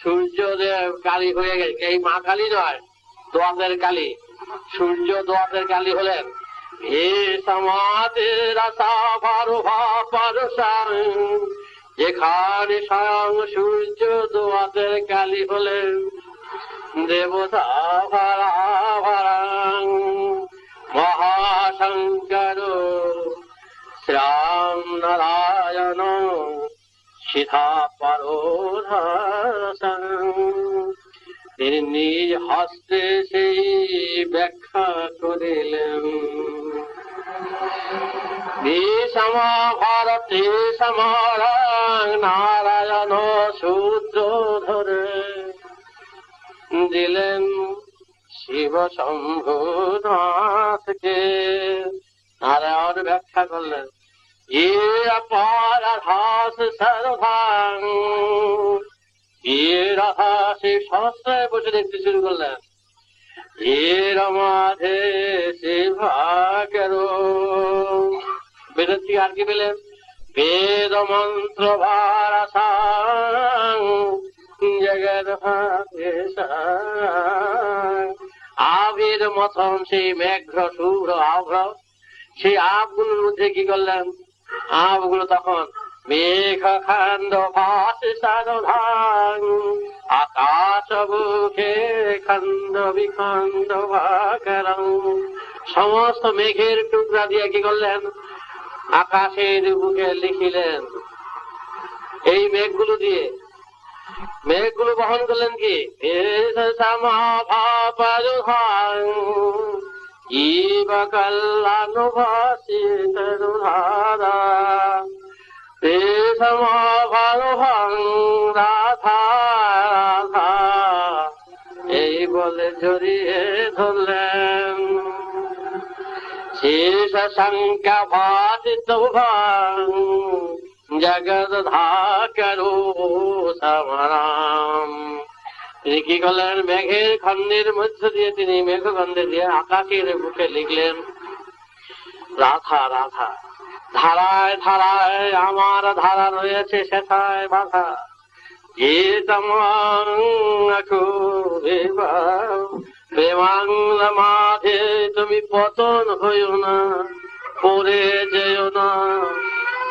সূর্যদেব কালী হয়ে গেছে, এই মা কালী নয়, দোয়াতের কালী। সূর্য দোয়াতের কালী হলেন। হে সমাজের আশা ভারু ভারসাং, যেখানে স্বয়ং সূর্য দোয়াতের কালী হলেন। দেবতা ভারা ভারাং মহাশঙ্কর শ্রীরাম নারায়ণ সিধা পারোধাসং। তিনি নিজ হস্তে সেই ব্যাখ্যা করিলেন। ভারতে সমারাং নারায়ণ সূত্র ধরে দিলেন শিব শম্ভুনাথকে। নারায়ণ ব্যাখ্যা করলেন, এ অপারাধাস সর্বাং। এ রাধা সেই সহস্রায় বসে দেখতে শুরু করলেন। এর মাঝে শিবাকের বেদের থেকে আর কি পেলেন? বেদ মন্ত্র ভারাসাং জগৎ আবির মতন সেই মেঘ্র শুভ্র আভ্র, সেই আবগুলোর মধ্যে কি করলেন? আবগুলো তখন মেঘ খণ্ড ভাষাং, আকাশ বুকে খণ্ড বিখণ্ড ভাকরং। সমস্ত মেঘের টুকরা দিয়ে কি করলেন? আকাশের বুকে লিখিলেন। এই মেঘগুলো দিয়ে মেঘগুলো বহন করলেন কি? জীব কল্যাণ ভাষিতারা রাধা রাধা এই বলে জড়িয়ে ধরলেন। শেষ শঙ্কা ভাষিত জগৎ ধাকরো সমারাম। তিনি কি করলেন? মেঘের খণ্ডের মধ্য দিয়ে তিনি মেঘখণ্ডে দিয়ে আকাশের বুকে লিখলেন রাধা রাধা। ধারায় ধারায় আমার ধারা রয়েছে, সেথায় বাধা। যে প্রেমাঙ্গ মাঝে তুমি পতন হইও না, পড়ে যেও না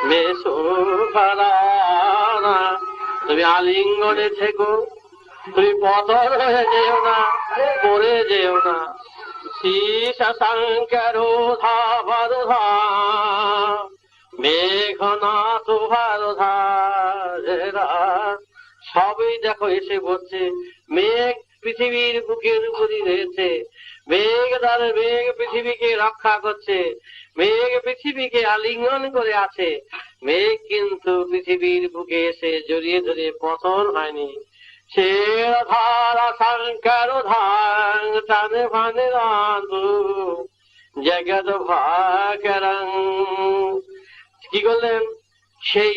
মেসো ভাড়া। তুমি আলিঙ্গনে থেকো, তুমি পতন হয়ে যেও না, পড়ে যেও না। শীষ শঙ্কর ধারধা মেঘনাথ ভারধা। সবই দেখো এসে বসছে। মেঘ পৃথিবীর বুকের উপরই রয়েছে। মেঘ দ্বারা মেঘ পৃথিবীকে রক্ষা করছে। মেঘ পৃথিবীকে আলিঙ্গন করে আছে। মেঘ কিন্তু পৃথিবীর বুকে এসে জড়িয়ে ধরে পতন হয়নি। সে ধারা শঙ্কর ধাং টানে ভানে রাধু জগৎ ভাকরং। কি করলেন? সেই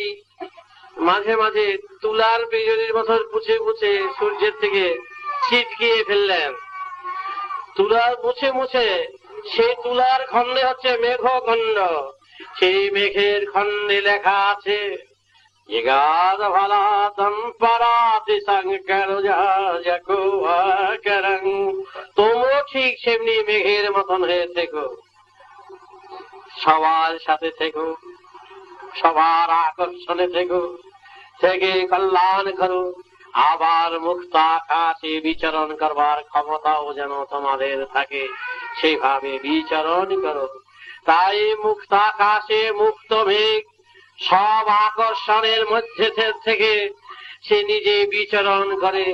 মাঝে মাঝে তুলার বিজলির মতো পুছে পুছে সূর্যের থেকে ছিটকিয়ে ফেললেন। তুলার মুছে মুছে সেই তুলার খণ্ডে হচ্ছে মেঘ খণ্ড। সেই মেঘের খণ্ডে লেখা আছে জগাদ ভালা তম্পরাতি শঙ্কর জগৎ। তোমরা ঠিক সেমনি মেঘের মতন হয়ে থেকো, সবার সাথে থেকো, সবার আকর্ষণে থেকো, থেকে কল্যাণ করো। আবার মুক্ত আকাশে বিচরণ করবার ক্ষমতাও যেন তোমাদের থাকে, সেইভাবে বিচরণ করো। তাই মুক্ত আকাশে মুক্ত মেঘ সব আকর্ষণের মধ্যে থেকে সে নিজে বিচরণ করে।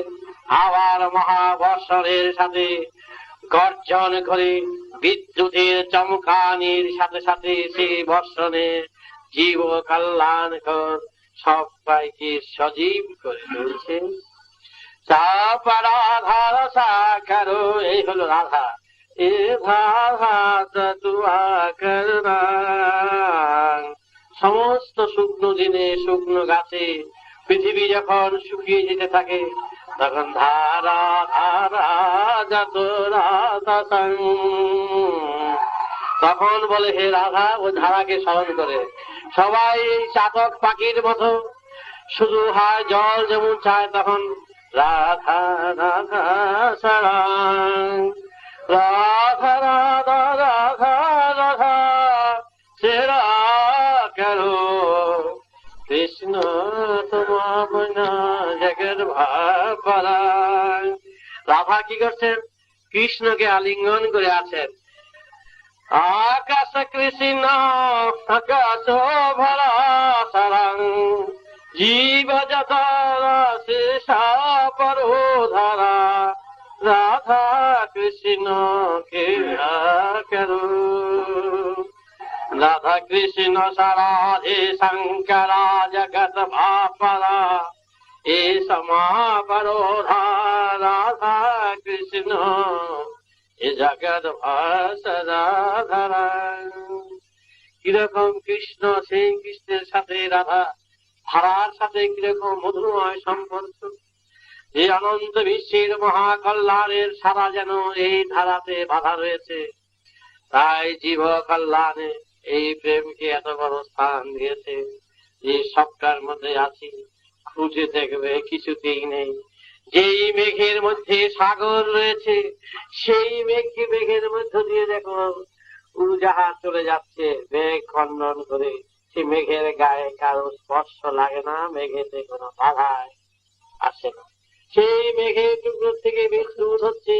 আবার মহাবর্ষণের সাথে গর্জন করে, বিদ্যুতের চমকানির সাথে সাথে সে বর্ষণে জীব কল্যাণ কর সবাইকে সজীব করে তুলছে। রাধার সাকার, এই হলো রাধা। এ রাধা সমস্ত শুকনো দিনে শুকনো গাছে পৃথিবী যখন শুকিয়ে যেতে থাকে, তখন ধারা ধারা যত রাধা তখন বলে হে রাধা, ও ধারাকে স্মরণ করে। সবাই এই চাতক পাখির মতো শুধু হয় জল যেমন চায় তখন রাধা রাধা সারাং, রাধা রাধা রাধা রাধা সেরা করো কৃষ্ণ তোমার জগৎ ভাবরাং। রাধা কি করছেন? কৃষ্ণকে আলিঙ্গন করে আছেন। আকাশ কৃষ্ণ আকাশ ভরা সারাং, জীব যত শেষা পরো ধারা, রাধা কৃষ্ণ কে করো। রাধা কৃষ্ণ সারাধে শঙ্করা জগৎ ভাপরা, এ সমাপরো রাধা কৃষ্ণ এ জগৎ ভাসরা। কিরকম কৃষ্ণ, সেই কৃষ্ণের সাথে রাধা ধারার সাথে কিরকম মধুময় সম্পর্ক। এই অনন্ত বিশ্বের মহাকল্যাণের সারা যেন এই ধারাতে বাধা রয়েছে। তাই জীব কল্যাণে এই প্রেমকে এত বড় স্থান দিয়েছে যে সবটার মধ্যে আছি, খুঁজে দেখবে কিছুতেই নেই। যেই মেঘের মধ্যে সাগর রয়েছে, সেই মেঘের মধ্য দিয়ে দেখো উড়োজাহাজ চলে যাচ্ছে মেঘ খণ্ডন করে। সেই মেঘের গায়ে কারো স্পর্শ লাগে না, মেঘেতে কোনো বাধায় আসে না। সেই মেঘের টুকরো থেকে বিদ্যুৎ হচ্ছে,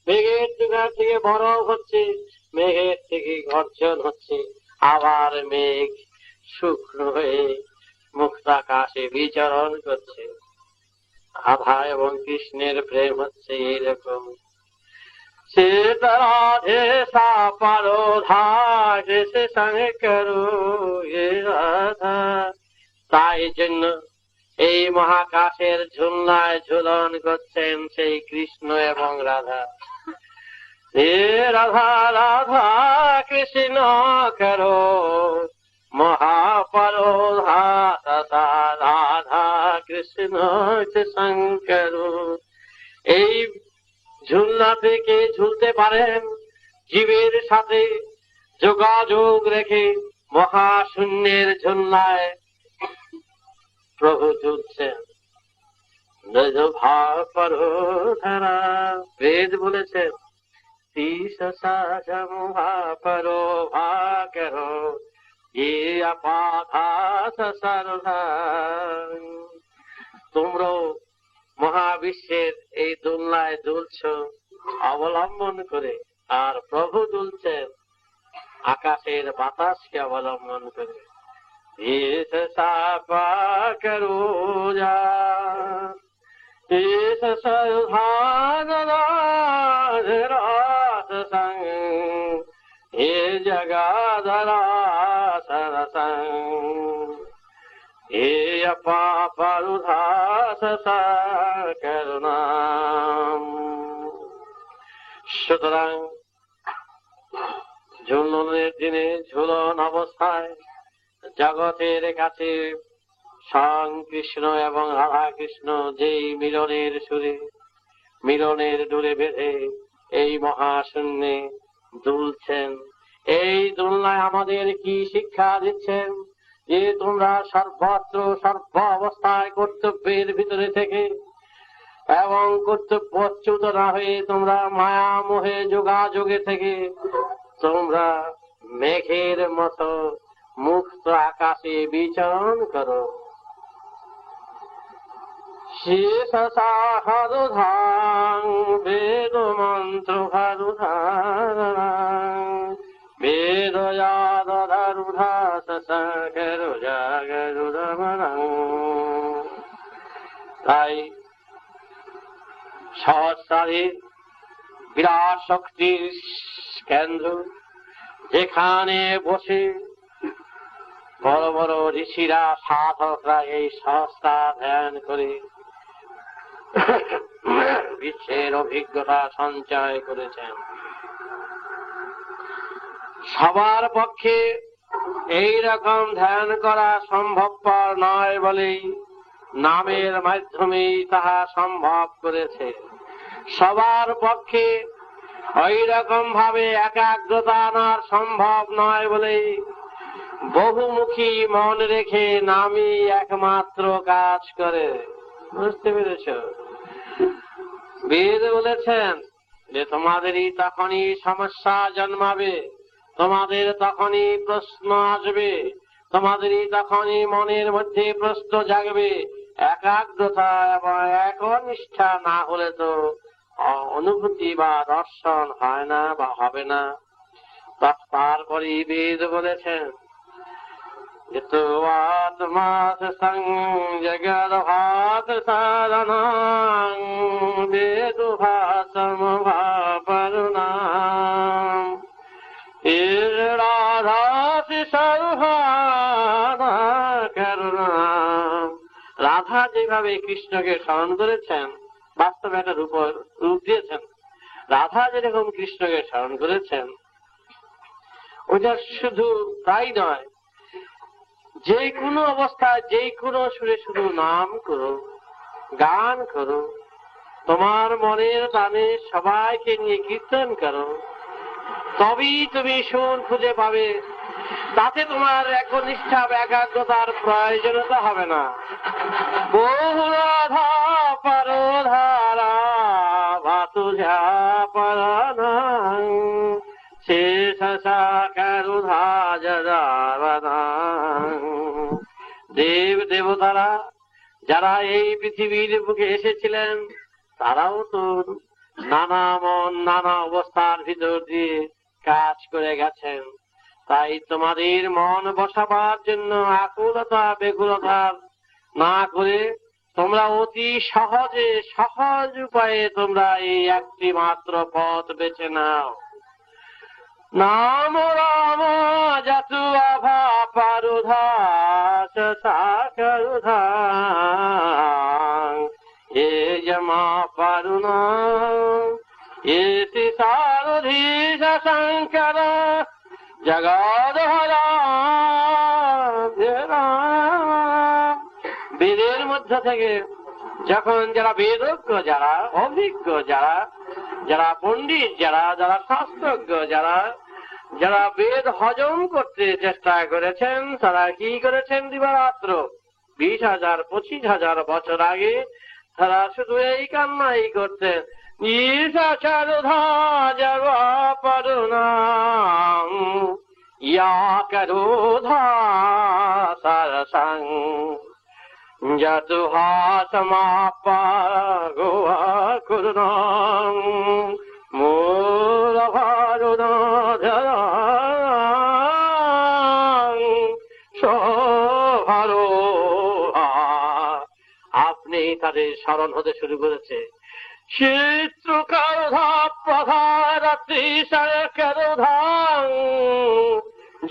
মেঘের টুকরা থেকে বরফ হচ্ছে, মেঘের থেকে গর্জন হচ্ছে, আবার মেঘ শুকনো হয়ে মুক্ত আকাশে বিচরণ করছে। রাধা এবং কৃষ্ণের প্রেম হচ্ছে এইরকম। সে রাধে সা পারো ধার সে সঙ্গে করো এ রাধা। তাই জন্য এই মহাকাশের ঝুলনায় ঝুলন করছেন সেই কৃষ্ণ এবং রাধা। হে রাধা রাধা কৃষ্ণ করো মহাপরো রাধা, রাধা কৃষ্ণ শঙ্কর। এই ঝুলনা থেকে ঝুলতে পারেন, জীবের সাথে যোগাযোগ রেখে মহাশূন্যের ঝুলনায় প্রভু ঝুলছেন। ভাপরো ধারা, বেদ বলেছেন ভাপরো ভাকরো তোমরাও মহাবিশ্বের এই দোলনায় দুলছ অবলম্বন করে, আর প্রভু দুলছেন আকাশের বাতাসকে অবলম্বন করে। করো যা হে জগাধরা সরসং, হে অপাপরুধাস করুণা। সুতরাং ঝুলনের দিনে ঝুলন অবস্থায় জগতের কাছে স্বয়ং কৃষ্ণ এবং রাধা কৃষ্ণ যেই মিলনের সুরে মিলনের ডোরে বেঁধে এই মহাশূন্যে দুলছেন। এই দোলনায় আমাদের কি শিক্ষা দিচ্ছেন? যে তোমরা সর্বত্র সর্ব অবস্থায় কর্তব্যের ভিতরে থেকে এবং কর্তব্যচ্যুত না হয়ে তোমরা মায়া মোহে যোগাযোগে থেকে তোমরা মেঘের মতো মুক্ত আকাশে বিচরণ করো। শেষ সাহারুধাং বেদ মন্ত্র ভারুধাং বেদয়াদরুধা সসগরু জাগরুরমণং। তাই সহস্রাধিক বিরাট শক্তির কেন্দ্র, যেখানে বসে বড় বড় ঋষিরা সাধকরা এই সহস্রা ধ্যান করে বিশ্বের অভিজ্ঞতা সঞ্চয় করেছেন। সবার পক্ষে এই রকম ধ্যান করা সম্ভবপর নয় বলেই নামের মাধ্যমেই তাহা সম্ভব করেছে। সবার পক্ষে ওই রকম ভাবে একাগ্রতা আনা সম্ভব নয় বলেই বহুমুখী মন রেখে নামই একমাত্র কাজ করে। বুঝতে পেরেছ? বেদ বলেছেন যে তোমাদেরই তখনই সমস্যা জন্মাবে, তোমাদের তখনই প্রশ্ন আসবে, তোমাদেরই তখনই মনের মধ্যে প্রশ্ন জাগবে। একাগ্রতা এবং একনিষ্ঠা না হলে তো অনুভূতি বা দর্শন হয় না বা হবে না। তারপরে বেদ বলেছেন আত্মাস জগদ্ভাত সারণাং বেদুভাসম ভাবরুণাম রাধাসি সর্বাণা করুণাম। রাধা যেভাবে কৃষ্ণকে স্মরণ করেছেন, বাস্তবে একটা রূপ দিয়েছেন। রাধা যেরকম কৃষ্ণকে স্মরণ করেছেন, ওটা শুধু তাই নয়, যে কোনো অবস্থায় যে কোনো সুরে শুধু নাম করো, গান করো, তোমার মনের টানে সবাইকে নিয়ে কীর্তন করো, তবেই তুমি সুর খুঁজে পাবে। তাতে তোমার একনিষ্ঠা একাগ্রতার প্রয়োজনীয়তা হবে না। বহু রাধা পরধারা ভাতুঝা পরানা শেষ সাকারুধা জরাবনা। দেব দেবতারা যারা এই পৃথিবীর বুকে এসেছিলেন, তারাও তো নানা মন নানা অবস্থার ভিতর দিয়ে কাজ করে গেছেন। তাই তোমাদের মন বসাবার জন্য আকুলতা বেকুলতা না করে তোমরা অতি সহজে সহজ উপায়ে তোমরা এই একটি মাত্র পথ বেছে নাও। নাম রাম যতু আভা পারুধা সাকারুধা এ জমা পারুনা এতি সারধি শঙ্কর জগদ্ধারা। বেদের মধ্য থেকে যখন যারা বেদজ্ঞ, যারা অভিজ্ঞ, যারা পণ্ডিত, যারা শাস্ত্রজ্ঞ, যারা বেদ হজম করতে চেষ্টা করেছেন, তারা কি করেছেন? দিবারাত্র 20,000 25,000 বছর আগে তারা শুধু এই কান্নাই করতেন, আপনি তাদের স্মরণ হতে শুরু করেছে। চিত্রকারধা প্রধারাত্রি সরকারধাং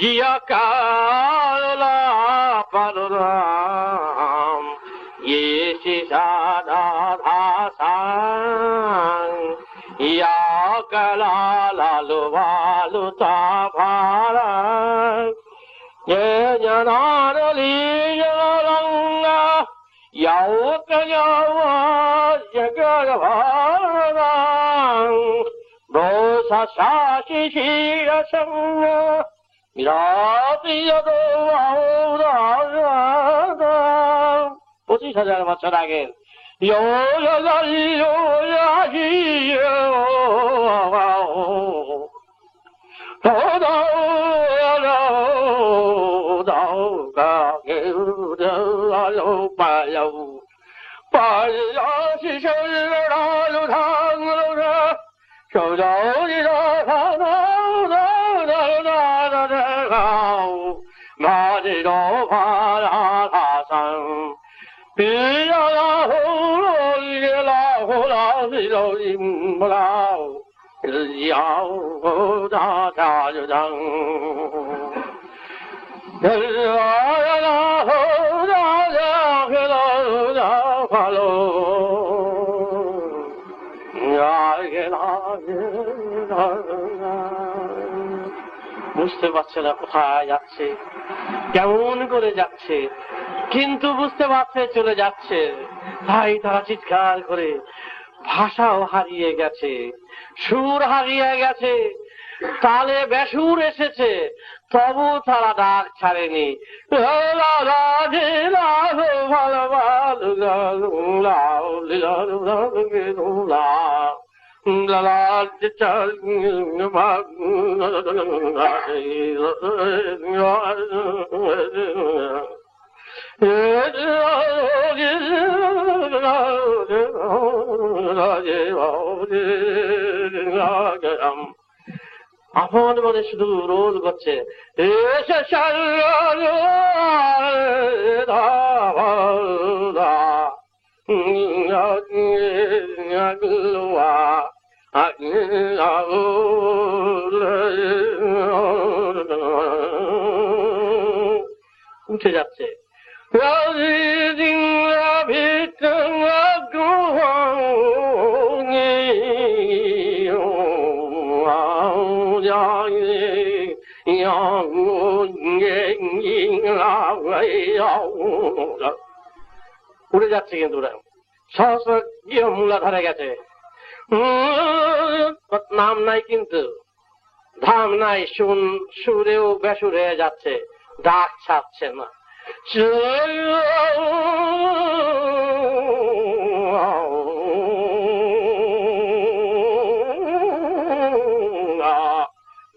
জিয়া কারলা পারুরাম ইয়ে সাধা ধাসাং ইয়া কলা লালু ভালুতা ভারা এ জনারলি জনরঙ্গা ইয়াও কয়াওয়া জগদ্ভারাং দোষা সাশি শিরসঙ্গ বিরাটিয়দ 25,000 বছর আগের বুঝতে পারছে না কোথায় যাচ্ছে, কেমন করে যাচ্ছে, কিন্তু বুঝতে পারছে চলে যাচ্ছে। তাই তারা চিৎকার করে, ভাষাও হারিয়ে গেছে, সুর হারিয়ে গেছে, তালে বেসুর এসেছে, তবু তারা ডাক ছাড়েনি। আপন মনে শুধু রোল করছে, উঠে যাচ্ছে। উড়ে যাচ্ছে কিন্তু সহস্র গিয়ে মূলাধারে গেছে, নাম নাই কিন্তু ধাম নাই, সুরেও বেসুর হয়ে যাচ্ছে, ডাক ছাড়ছে না।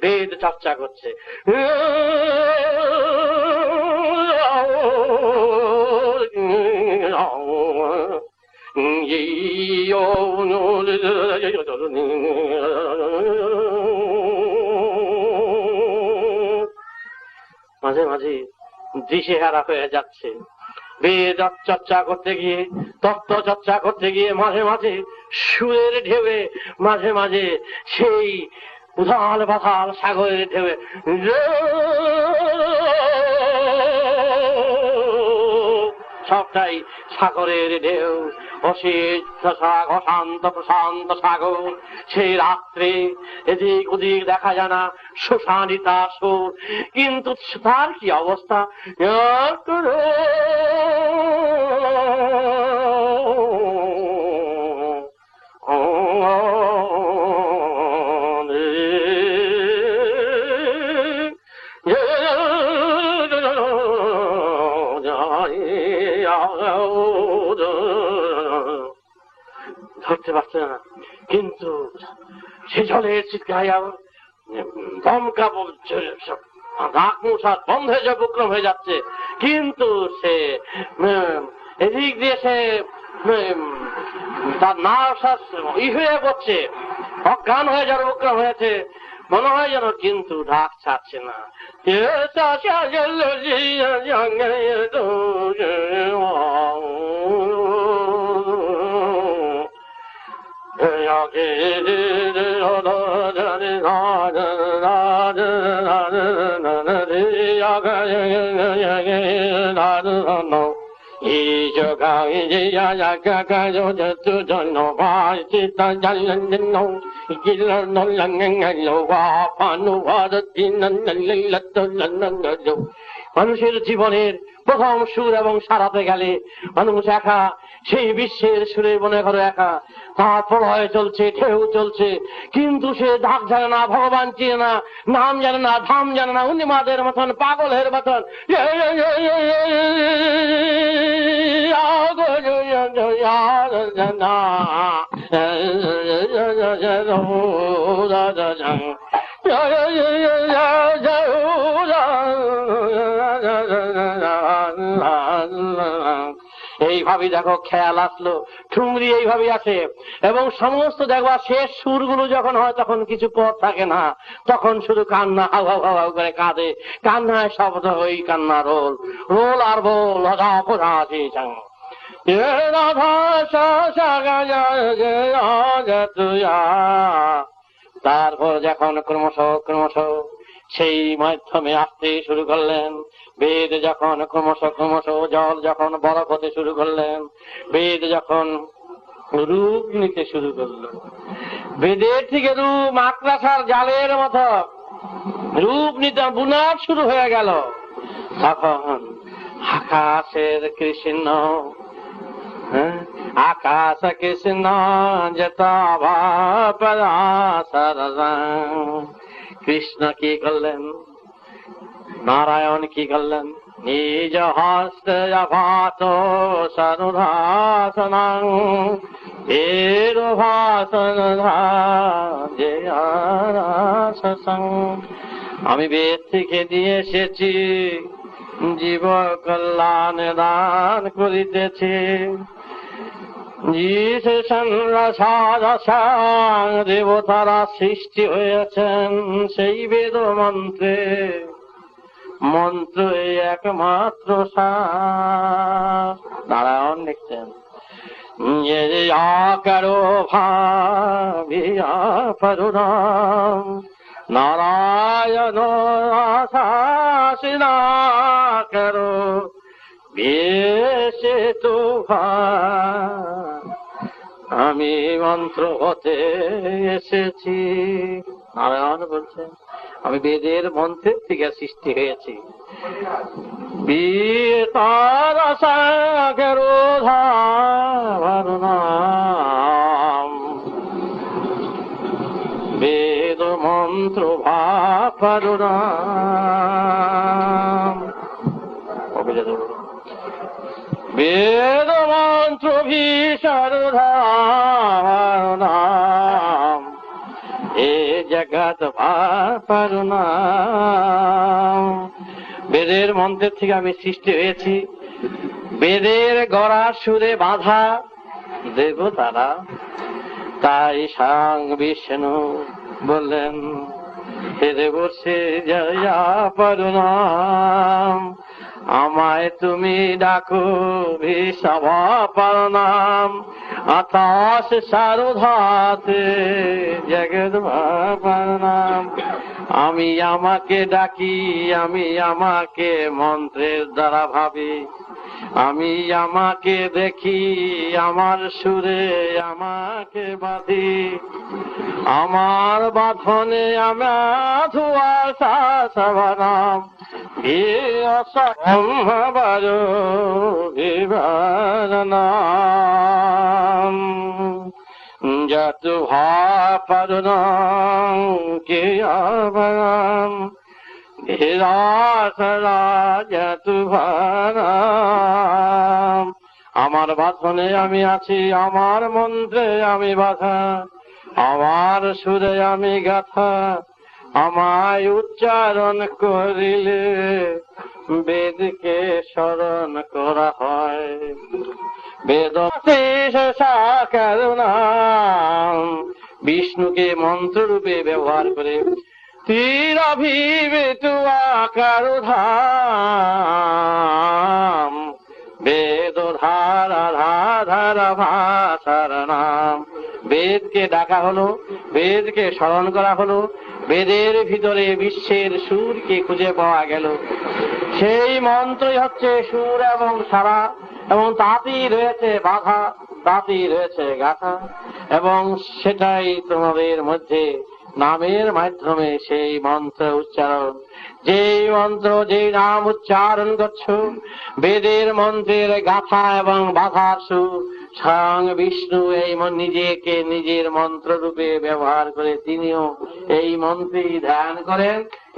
বেদ চর্চা করছে, মাঝে মাঝে দিশেহারা হয়ে যাচ্ছে। বেদ চর্চা করতে গিয়ে, তত্ত্ব চর্চা করতে গিয়ে মাঝে মাঝে সুরের ঢেউয়ে, মাঝে মাঝে সেই উথাল পাথাল সাগরের ঢেউয়ে সবটাই সাগরের ঢেউ, অশান্ত প্রশান্ত সাগর। সেই রাত্রে এদিক ওদিক দেখা যায় না শোষানিতা সুর, কিন্তু তার কি অবস্থা, ধরতে পারছে না। কিন্তু সে জলের চিৎকার দমকা নাক মুসাদ বন্ধ হয়ে যাবে, উপক্রম হয়ে যাচ্ছে, কিন্তু সে এদিক দিয়ে সে তার নার্ভাস হয়ে পড়ছে, অজ্ঞান হয়ে যাওয়ার উপক্রম হয়েছে মনে হয় যেন, কিন্তু ডাক ছাড়ছে না। মানুষের জীবনের প্রথম সুর এবং সারাতে গেলে মানুষ একা, সেই বিশ্বের সুরে মনে করো একা, তার প্রলয় চলছে, ঢেউ চলছে, কিন্তু সে ডাক জানে না, ভগবান চিনে না, নাম জানে না, ধাম জানে না, উন্মাদের মতন, পাগলের মতন এইভাবে দেখো খেয়াল আসলো, ঠুমরি এইভাবে আসে, এবং সমস্ত দেখবা শেষ সুরগুলো যখন হয় তখন কিছু পথ থাকে না, তখন শুধু কান্না হাউ হাউ হাউ করে কাঁদে, কান্নায় শব্দ হই, কান্না রোল রোল আর বল অপরাধী চাং। তারপর যখন ক্রমশ ক্রমশ সেই মাধ্যমে আসতে শুরু করলেন, বেদ যখন ক্রমশ ক্রমশ জল যখন বরফ হতে শুরু করলেন, বেদ যখন রূপ নিতে শুরু করলো, বেদের থেকে রূপ মাকড়াসার জালের মতো রূপ নিতে বুনাদ শুরু হয়ে গেল, তখন আকাশের কৃষ্ণ, আকাশ কৃষ্ণ যেত কৃষ্ণ কি করলেন, নারায়ণ কি করলেন? নিজ হস্তে আঘাত সনুধাসনাং এর ভাষণ আমি বেদ থেকে দিয়ে এসেছি, জীব কল্যাণ দান করিতেছি। দেবতারা সৃষ্টি হয়েছেন সেই বেদ মন্ত্রে, মন্ত্র এই একমাত্র সার। নারায়ণ লিখছেন কারো ভাবিয়া পরুরাম নারায়ণ আশাসিনা করো বেশে তো আমি মন্ত্র হতে এসেছি। নারায়ণ বলছেন আমি বেদের মন্ত্রের থেকে সৃষ্টি হয়েছি। বেদ মন্ত্র ভাপরুণাম বেদ মন্ত্র ভীষণাম এ জগৎ ভাপরুণাম। বেদের মন্ত্রের থেকে আমি সৃষ্টি হয়েছি। বেদের গড়া সুরে বাঁধা দেবতারা, তাই স্বয়ং বিষ্ণু বললেন হে দেবর্ষি জয়া পরুণাম আমায় তুমি ডাকো সভা পরনাম আকাশ সারধাতে জগৎ পরনাম। আমি আমাকে ডাকি, আমি আমাকে মন্ত্রের দ্বারা ভাবি, আমি আমাকে দেখি আমার সুরে আমাকে বাঁধি, আমার বাঁধনে আমার ধোয়াশাসনাম যত ভাপরুণাম কে আবরাম আমার বাঁধনে আমি আছি, আমার মন্ত্রে আমি বাধা, আমার সুরে আমি গাথা। আমায় উচ্চারণ করিলে বেদকে স্মরণ করা হয়। বেদ করুণাম বিষ্ণুকে মন্ত্ররূপে ব্যবহার করে তীরভিবেতু আকারুধাম বেদ ধারা ধারা ভাষার নাম। বেদকে ডাকা হলো, বেদকে স্মরণ করা হলো, বেদের ভিতরে বিশ্বের সুরকে খুঁজে পাওয়া গেল। সেই মন্ত্রই হচ্ছে সুর এবং সারা, এবং তাতেই রয়েছে বাধা, তাতেই রয়েছে গাথা, এবং সেটাই তোমাদের মধ্যে নামের মাধ্যমে সেই মন্ত্র উচ্চারণ। যেই মন্ত্র, যেই নাম উচ্চারণ করছো, বেদের মন্ত্রের গাথা এবং বাধার সুর স্বয়ং বিষ্ণু এই নিজেকে নিজের মন্ত্র রূপে ব্যবহার করে তিনিও এই মন্ত্রী ধ্যান করেন,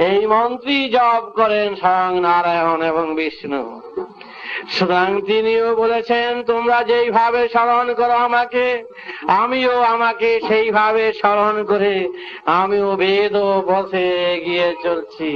এই মন্ত্রী জপ করেন স্বয়ং নারায়ণ এবং বিষ্ণু। সুতরাং তিনিও বলেছেন তোমরা যেইভাবে স্মরণ করো আমাকে, আমিও আমাকে সেইভাবে স্মরণ করে আমিও বেদ পথে এগিয়ে চলছি।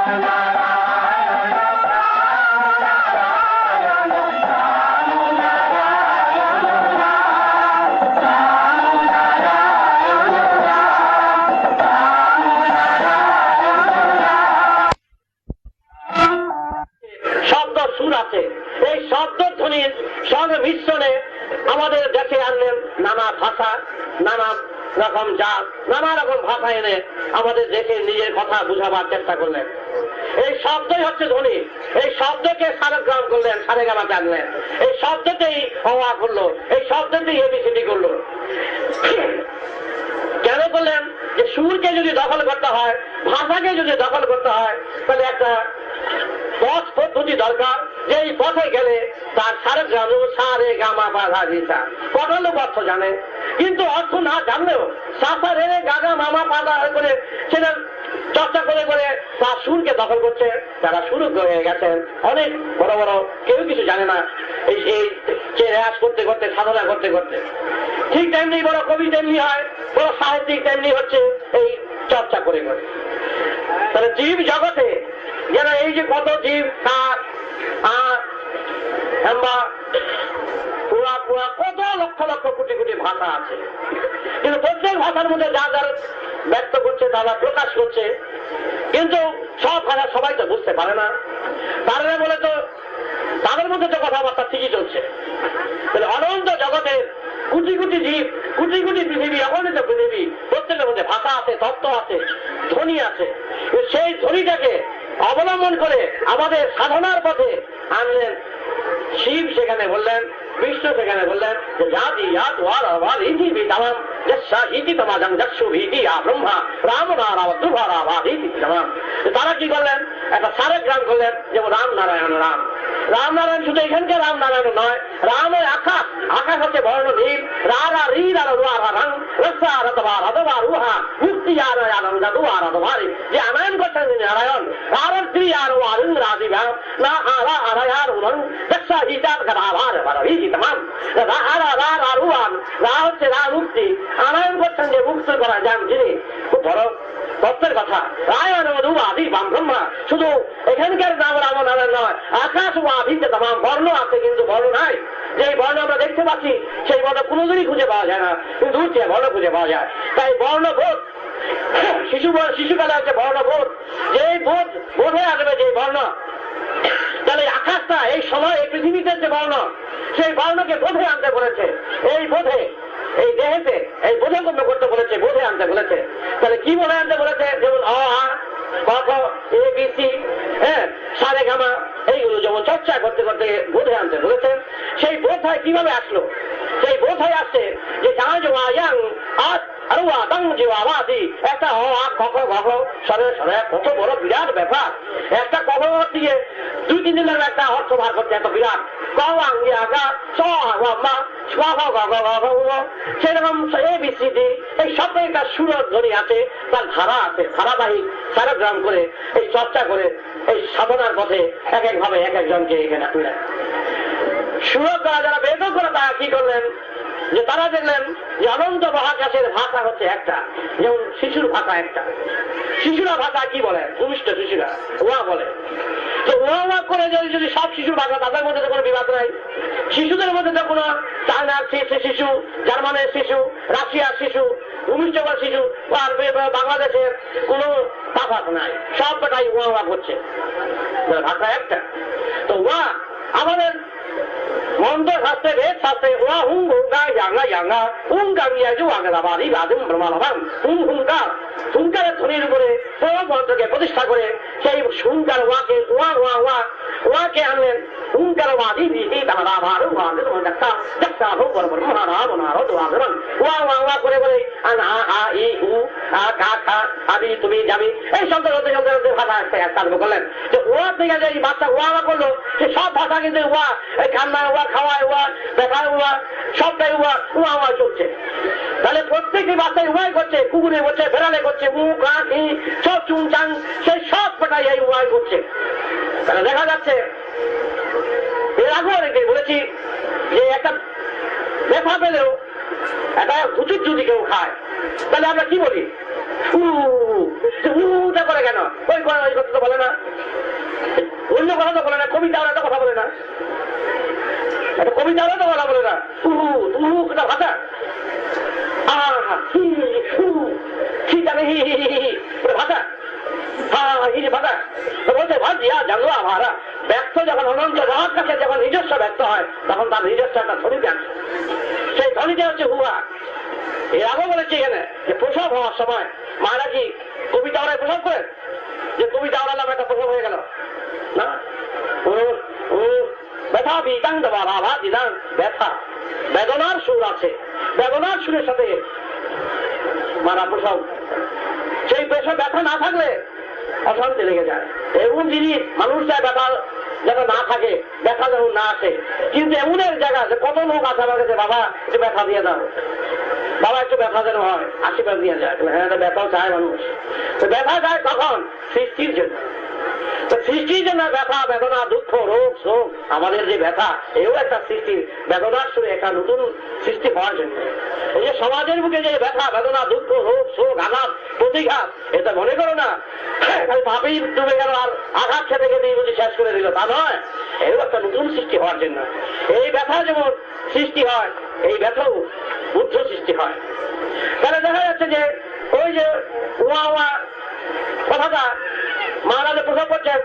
শব্দ সুর আছে, এই শব্দ ধ্বনির সঙ্গে মিশ্রণে আমাদের দেশে আনলেন নানা ভাষা, নানা রকম জাত, নানা রকম ভাষা এনে আমাদের দেশে নিজের কথা বুঝাবার চেষ্টা করলেন। এই শব্দই হচ্ছে ধ্বনি। এই শব্দকে সারেগ্রাম করলেন, সারেগামাতে আনলেন। এই শব্দতেই হওয়া করলো, এই শব্দতেই এবিসিডি করলো। কেন করলেন? যে সুরকে যদি দখল করতে হয়, ভাষাকে যদি দখল করতে হয়, তাহলে একটা পথ পদ্ধতি দরকার, যে এই পথে গেলে তার সারেগ্রাম সারে গামা বাধা দিশা কত লোক অর্থ জানে, কিন্তু অর্থ না জানলেও সাসা রে গাগা মামা পাদা করে সেটা চর্চা করে করে তার সুরকে দখল করছে। যারা শুরু হয়ে গেছেন অনেক বড় বড়, কেউ কিছু জানে না, এই রেয়াজ করতে করতে, সাধনা করতে করতে। ঠিক তেমনি বড় কবি তেমনি হয়, বড় সাহিত্যিক তেমনি হচ্ছে এই চর্চা করে করে। তাহলে জীব জগতে যেন এই যে কত জীব, কাক, হেম্বা, কুয়া কুয়া, কত লক্ষ লক্ষ কোটি কোটি ভাষা আছে, কিন্তু প্রত্যেক ভাষার মধ্যে যা যার ব্যক্ত করছে, তারা প্রকাশ করছে, কিন্তু সব ভাষা সবাই তো বুঝতে পারে না। তারা বলে তো তাদের মধ্যে তো কথাবার্তা ঠিকই চলছে। তাহলে অনন্ত জগতের কোটি কোটি জীব, কোটি কোটি পৃথিবী, অগণিত পৃথিবী, প্রত্যেকের মধ্যে ভাষা আছে, তত্ত্ব আছে, ধ্বনি আছে। সেই ধ্বনিটাকে অবলম্বন করে আমাদের সাধনার পথে আনলেন শিব। সেখানে বললেন, বিষ্ণু সেখানে বললেন যে জাতি জাত ওয়ার আবার ইতি বিতামাম যস্যা ইতি তমাজং যক্ষু ভীতি আ ব্রহ্মা রাম নারায়ণ দুভারা বা ইতি তমাম। তারা কি করলেন? একটা সারেগ্রাম করলেন, যেমন রাম নারায়ণ রাম। রাম নারায়ণ শুধু এখানকার রাম নারায়ণ নয়, রামের আকাশ, আকাশ হচ্ছে বর্ণ নীল, রারা রি রার রুয়ারা রং রসা রতবার রতবা রুহা মুক্তি আর আনন্দ দুয়ার রতবারি, যে আনয়ন করছেন নারায়ণ, রারর স্ত্রী আর ওয়ারুং রাজিবা না আরা আরায়ার উরং যস্যা হিতার গরাভার বারহি তমাম। রারা রার আর রুয়ান, রা হচ্ছে রা মুক্তি, আনয়ন করছেন যে মুক্ত করা যান যিনি, খুব বড় তত্ত্বের কথা। রায়ণ আদি বাম ব্রহ্মা, শুধু এখানকার নাম রাম নারায়ণ নয়, আকাশ ও আদিতে তাম বর্ণ আছে, কিন্তু বর্ণ নাই। যে বর্ণ আমরা দেখতে পাচ্ছি সেই বর্ণ কোনোদিনই খুঁজে পাওয়া যায় না, কিন্তু উঠছে বর্ণ খুঁজে পাওয়া যায়। তাই বর্ণবোধ শিশুকালে আছে বর্ণবোধ, যে বোধে আসবে যে বর্ণ, তাহলে আকাশটা এই সময় এই পৃথিবীতে যে বর্ণ, সেই বর্ণকে বোধে আনতে বলেছে। এই বোধে, এই দেহেতে এই বোধে গণ্য করতে বলেছে, বোধে আনতে বলেছে। তাহলে কি বলে আনতে বলেছে? যেমন অ আ ক খ এ বি সি, হ্যাঁ, সারে গামা, এইগুলো যেমন চর্চা করতে করতে বোধে আনতে বলেছে। সেই বোধায় কিভাবে আসলো? সেই বোধায় আসছে যে একটা সরে সরে কত বড় বিরাট ব্যাপার। একটা কখ দিয়ে 2-3 দিনের একটা অর্থ ভার করছে, এত বিরাট সেরকম এবিসিডি, এই সব একটা সুরত ধ্বনি আছে, তার ধারা আছে, ধারাবাহিক সারাগ্রাম করে এই চর্চা করে এই সাধনার পথে এক এক ভাবে এক একজনকে এখানে তুলে সুরত দ্বারা যারা বেদ করে তারা কি করলেন? যে তারা দেখলেন যে অনন্ত মহাকাশের ভাষা হচ্ছে একটা, যেমন শিশুর ভাষা একটা। শিশুরা ভাষা কি বলে? ভূমিষ্ঠ শিশুরা ওয়া বলে। তো ওয়া করে যদি সব শিশুর ভাষা, তাদের মধ্যে তো কোনো বিবাদ নাই। শিশুদের মধ্যে তো কোনো চায়নার শিশু, জার্মানের শিশু, রাশিয়ার শিশু, ভূমিষ্ঠ শিশু আর বাংলাদেশের কোনো তফাৎ নাই, সবটাই ওয়া করছে, ভাষা একটা। তো ওয়া আমাদের মন্দ শাস্ত্রে, বেদ শাস্ত্রে ওয়া হুং হুঙ্গা ইয়াঙ্গা ইয়াঙ্গা হুং গাঙ্গিয়া যে ওয়াঙ্গা বাড়ি রাজুম ব্রহ্মালভান হুং হুঙ্কার, হুঙ্কারের ধ্বনির উপরে মন্ত্রকে প্রতিষ্ঠা করে সেই হুঙ্কার ওয়াকে ওয়া ওয়া ওয়া ওয়াকে আনলেন হুঙ্কার ওয়াদি বিহি তারা ভার দেখা দেখা হোক মহারাম নারদ ওয়াগরণ ওয়া ওয়া ওয়া করে করে আন আ ই উ আ কা খা আদি তুমি যাবি, এই শব্দ হতে শব্দের ভাষা আরম্ভ করলেন। যে ওয়া থেকে যে এই বাচ্চা ওয়া ওয়া করলো, সে সব ভাষা কিন্তু ওয়া, এই কান্নায় ওয়া, খাওয়ায় ওয়া, ব্যথায় ওয়া, সবটাই ওয়া ওয়া ওয়া চলছে। তাহলে প্রত্যেকটি বাচ্চায় ওয়াই করছে, কুকুরে করছে, বেড়ালে করছে, মুখ আঁকি সব চুন চান, সেই সব কটাই এই ওয়াই করছে। তাহলে দেখা যাচ্ছে, এর আগেও অনেকে বলেছি যে একটা ব্যথা পেলেও একটা হুচুর যদি কেউ খায়, তাহলে আমরা কি বলি? উটা করে কেন? ওই করে ওই করতে বলে না, কবিতা একটা কথা বলে না, একটা কবিতা তো কথা বলে না, একটা ভাষা ভাষা ভাষা বলছে ভাজিয়া জানলো আমারা ব্যক্ত যখন অনন্ত মহার কাছে যখন নিজস্ব ব্যক্ত হয় তখন তার নিজস্ব একটা ধ্বনি দেন, সেই ধ্বনিটা হচ্ছে হুয়া। এর আগেও বলেছি এখানে যে প্রসব হওয়ার সময় মারা কি কবিতা ওরাই প্রসব করেন, যে কবিতা ওরা নাম একটা প্রসব হয়ে গেল না, ব্যথা বিদাং দেওয়া বাবা দিদাং ব্যথা, বেদনার সুর আছে, বেদনার সুরের সাথে মারা প্রসব। সেই পেশা ব্যথা না থাকলে অশান্তি লেগে যায়। এমন জিনিস মানুষ যায় ব্যথা যেন না থাকে, ব্যথা যেমন না আসে, কিন্তু এমনের জায়গা যে কত লোক আছে আমার কাছে, বাবা একটু ব্যথা দিয়ে দাও, বাবা একটু ব্যথা যেন হয়, আশীর্বাদ দিয়ে যায়। হ্যাঁ, ব্যথাও চায় মানুষ। ব্যথা যায় কখন? সৃষ্টির জন্য। সৃষ্টির জন্য ব্যথা, বেদনা, দুঃখ, রোগ, শোক, আমাদের যে ব্যথা এও একটা সৃষ্টির, বেদনার সুরে একটা নতুন সৃষ্টি হওয়ার জন্য। এই যে সমাজের বুকে যে ব্যথা, বেদনা, দুঃখ, রোগ, শোক, আঘাত, প্রতিঘাত, এটা মনে করো না ভাবেই ডুবে গেল আর আঘাত খেতে খেতে বুঝি শেষ করে দিল, তা নয়। এও একটা নতুন সৃষ্টি হওয়ার জন্য। এই ব্যথা যেমন সৃষ্টি হয়, এই ব্যথাও বুদ্ধ সৃষ্টি হয়। তাহলে দেখা যাচ্ছে যে ওই যে উয়া উয়া কথাটা মহারাজে প্রসব করছেন,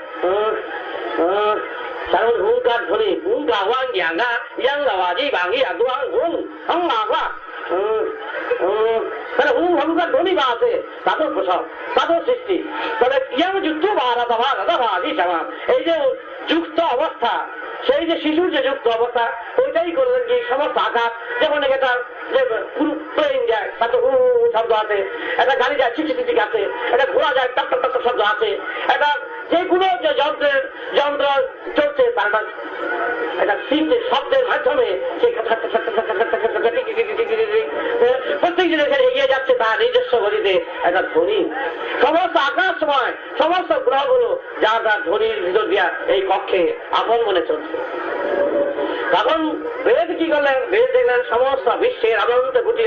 কারণ হুঙ্কার ধ্বনি, হুঙ্কা ওয়াং ইয়াঙ্গা ইয়াঙ্গা ওয়াজি বাঙি আগুয়াং হুং হংগা তাহলে হুং হংকার ধ্বনি বা আছে, তাদের প্রসব, তাদের সৃষ্টি। তাহলে ইয়াং যুক্ত এই যে যুক্ত অবস্থা, সেই যে শিশুর যে যুক্ত অবস্থা, ওইটাই করলেন কি সমস্ত আঘাত, যেমন এটা যে প্লেন যায় তাতে হু শব্দ আছে, একটা গাড়ি যায় চিঠি চিঠি আছে, একটা ঘোড়া যায় টাক টাক টাক শব্দ আছে, একটা যেগুলো যে যন্ত্র চলছে তার একটা শব্দের মাধ্যমে সেই প্রত্যেক জিনিসের এগিয়ে যাচ্ছে তার নিজস্ব গতিতে একটা ধ্বনি। সমস্ত আকাশময় সমস্ত গ্রহগুলো যার যার ধ্বনির ভিতর দিয়া এই কক্ষে আপন মনে চলছে। তখন বেদ কি করলেন? বেদ দেখলেন সমস্ত বিশ্বের অনন্ত কোটি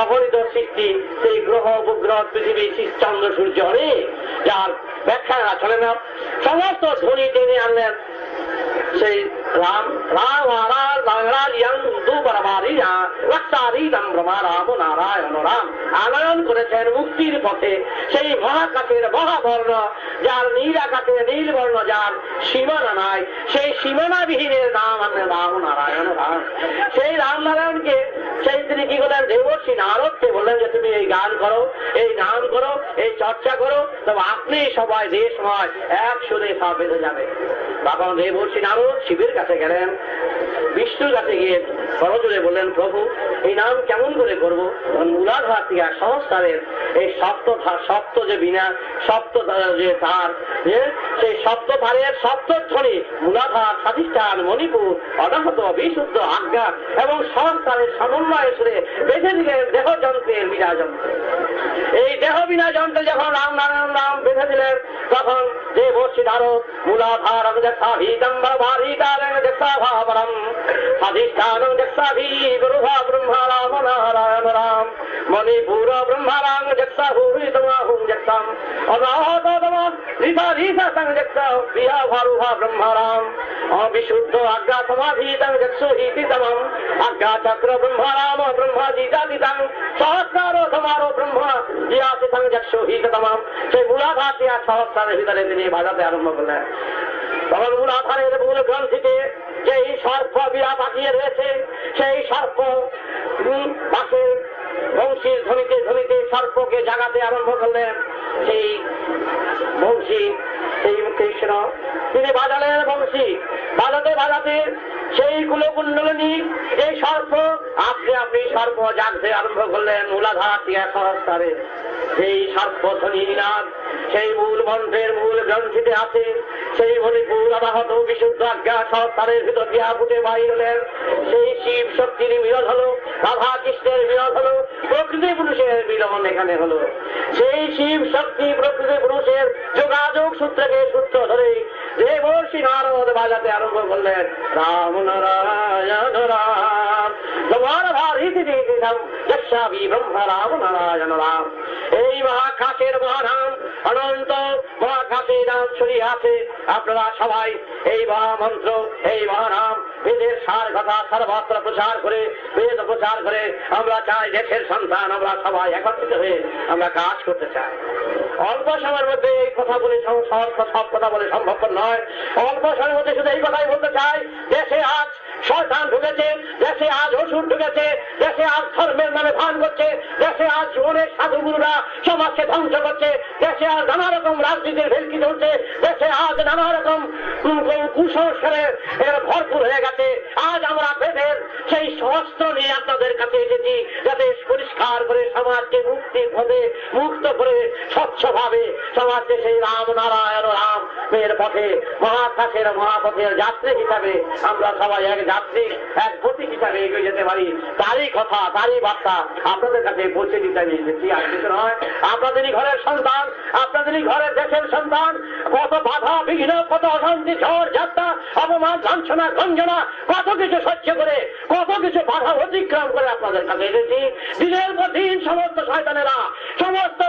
অগণিত সৃষ্টি, সেই গ্রহ উপগ্রহ পৃথিবী চন্দ্র সূর্য অনেক, যার ব্যাখ্যা চলে না, সমস্ত ধ্বনি টেনে আনলেন সেই রাম রাম আনয়ন করেছেন মুক্তির পথে, সেই মহাকাশের মহাবর্ণ, যার নীল আকাশে নীল বর্ণ, যার সীমানা নাই, সেই সীমানাবিহীনের নাম আনলেন রাম নারায়ণ রাম। সেই রাম নারায়ণকে সেই তিনি কি করলেন? দেবর্ষী নারদকে বললেন যে তুমি এই গান করো, এই নাম করো, এই চর্চা করো, তবে আপনি সবাই দেশ সময় এক সুরে সব বেঁধে যাবে। তখন দেবর্ষী নারদ শিবের কাছে গেলেন, বিষ্ণুর কাছে গিয়ে সরজুরে বললেন, প্রভু এই নাম কেমন করে করবো? মূলাধার থেকে সংস্কারের এই সপ্ত যে বিনা সপ্ত যে ধার, সেই সপ্ত ধারের সপ্তধ্বনি মূলাধার, স্বাধিষ্ঠান, মণিপুর, অনাহত, বিশুদ্ধ, আজ্ঞা এবং সংস্কারের সমন্বয় সুরে বেঁধে দিলেন দেহযন্ত্রের বিনা যন্ত্র। এই দেহ বিনা যন্ত্রে যখন রাম নারায়ণ নাম বেঁধে দিলেন, তখন দেবর্ষী নারদ মূলাধার স্বাধিষ্ঠান গুরুভা ব্রহ্মা রাম নারায়ণ রাম মণিপুর ব্রহ্মারাং ব্রহ্মারাম বিশুদ্ধ আজ্ঞা সমাধিতং যক্ষুহিতমম আজ্ঞা চক্র ব্রহ্মারাম ব্রহ্মাজিতাদিতং সহস্রার সমারো ব্রহ্মা জিয়াতিতং যক্ষুহিতমম। সেই মূলাধার দিয়া সহস্রারের ভিতরে তিনি বাজাতে আরম্ভ করলেন। তখন মূলাধারের মূল গ্রন্থিতে যেই সর্প বিরা পাঠিয়ে রয়েছে, সেই সর্প পাশের বংশীর ধ্বনিতে ধ্বনিতে সর্পকে জাগাতে আরম্ভ করলেন। সেই বংশী, সেই কৃষ্ণ তিনি বাজালেন বংশী, বাজাতে বাজাতে সেই কুলকুণ্ডলিনী এই সর্প আপনি আপনি সর্প জাগতে আরম্ভ করলেন। মূলাধার টিয়া সহস্রারে সেই সর্প ধ্বনি নাদ সেই মূল মন্ত্রের মূল গ্রন্থিতে আছে। সেই মণিপুর অনাহত বিশুদ্ধ আজ্ঞা সহস্রারের ভিতর দিয়া ফুটে বাহির হলেন। সেই শিব শক্তির বিরোধ হলো, রাধা কৃষ্ণের বিরোধ হলো, প্রকৃতি পুরুষের মিলন এখানে হলো। সেই শিব শক্তি প্রকৃতি পুরুষের যোগাযোগ সূত্রকে সূত্র ধরে দেবর্ষী নারদ বাজাতে আরম্ভ করলেন রাম নারায়ণ রাম তোমার ভার ইতিম যশাবি ব্রহ্ম রাম নারায়ণ রাম। এই মহাকাশের মহানাম অনন্ত মহাকাশে নাম ছড়িয়ে আছে। আপনারা সবাই এই মহামন্ত্র এই মহানাম বেদের সার কথা সর্বত্র প্রচার করে বেদ প্রচার করে আমরা চাই দেশের সন্তান আমরা সবাই একত্রিত হয়ে আমরা কাজ করতে চাই। অল্প সময়ের মধ্যে এই কথা বলে সব কথা বলে সম্ভবপর নয়। অল্প সময়ের মধ্যে শুধু এই কথাই বলতে চাই, দেশে আজ শয়তান ঢুকেছে, দেশে আজ অসুর ঢুকেছে, দেশে আজ ধর্মের নামে ভান করছে, দেশে আজ অনেক সাধুগুরুরা সমাজকে ধ্বংস করছে, দেশে আজ নানা রকম রাজনীতির ভেলকি চলছে, দেশে আজ নানা রকম কুসংস্কারে ভরপুর হয়ে গেছে। আজ আমরা বেদের সেই শস্ত্র নিয়ে আপনাদের কাছে এসেছি, যাতে পরিষ্কার করে সমাজকে মুক্তির পথে মুক্ত করে স্বচ্ছভাবে সমাজকে সেই রাম নারায়ণ রাম এর পথে মহাকাশের মহাপথের যাত্রী হিসাবে আমরা সবাই এক যাত্রী এক প্রতীক হিসাবে এগিয়ে যেতে পারি। তারই কথা তারই বার্তা আপনাদের কাছে পৌঁছে দিতে আমি এসেছি, আর কিছু নয়। আপনাদেরই ঘরের সন্তান, আপনাদেরই ঘরের দেশের সন্তান, কত বাধা বিঘ্ন, কত অশান্তি, ঝড় ঝাপটা, অপমান লাঞ্ছনা গঞ্জনা, কত কিছু সহ্য করে, কত কিছু বাধা অতিক্রম করে আপনাদের কাছে এসেছি। দিনের পর দিন সমস্ত শয়তানেরা, সমস্ত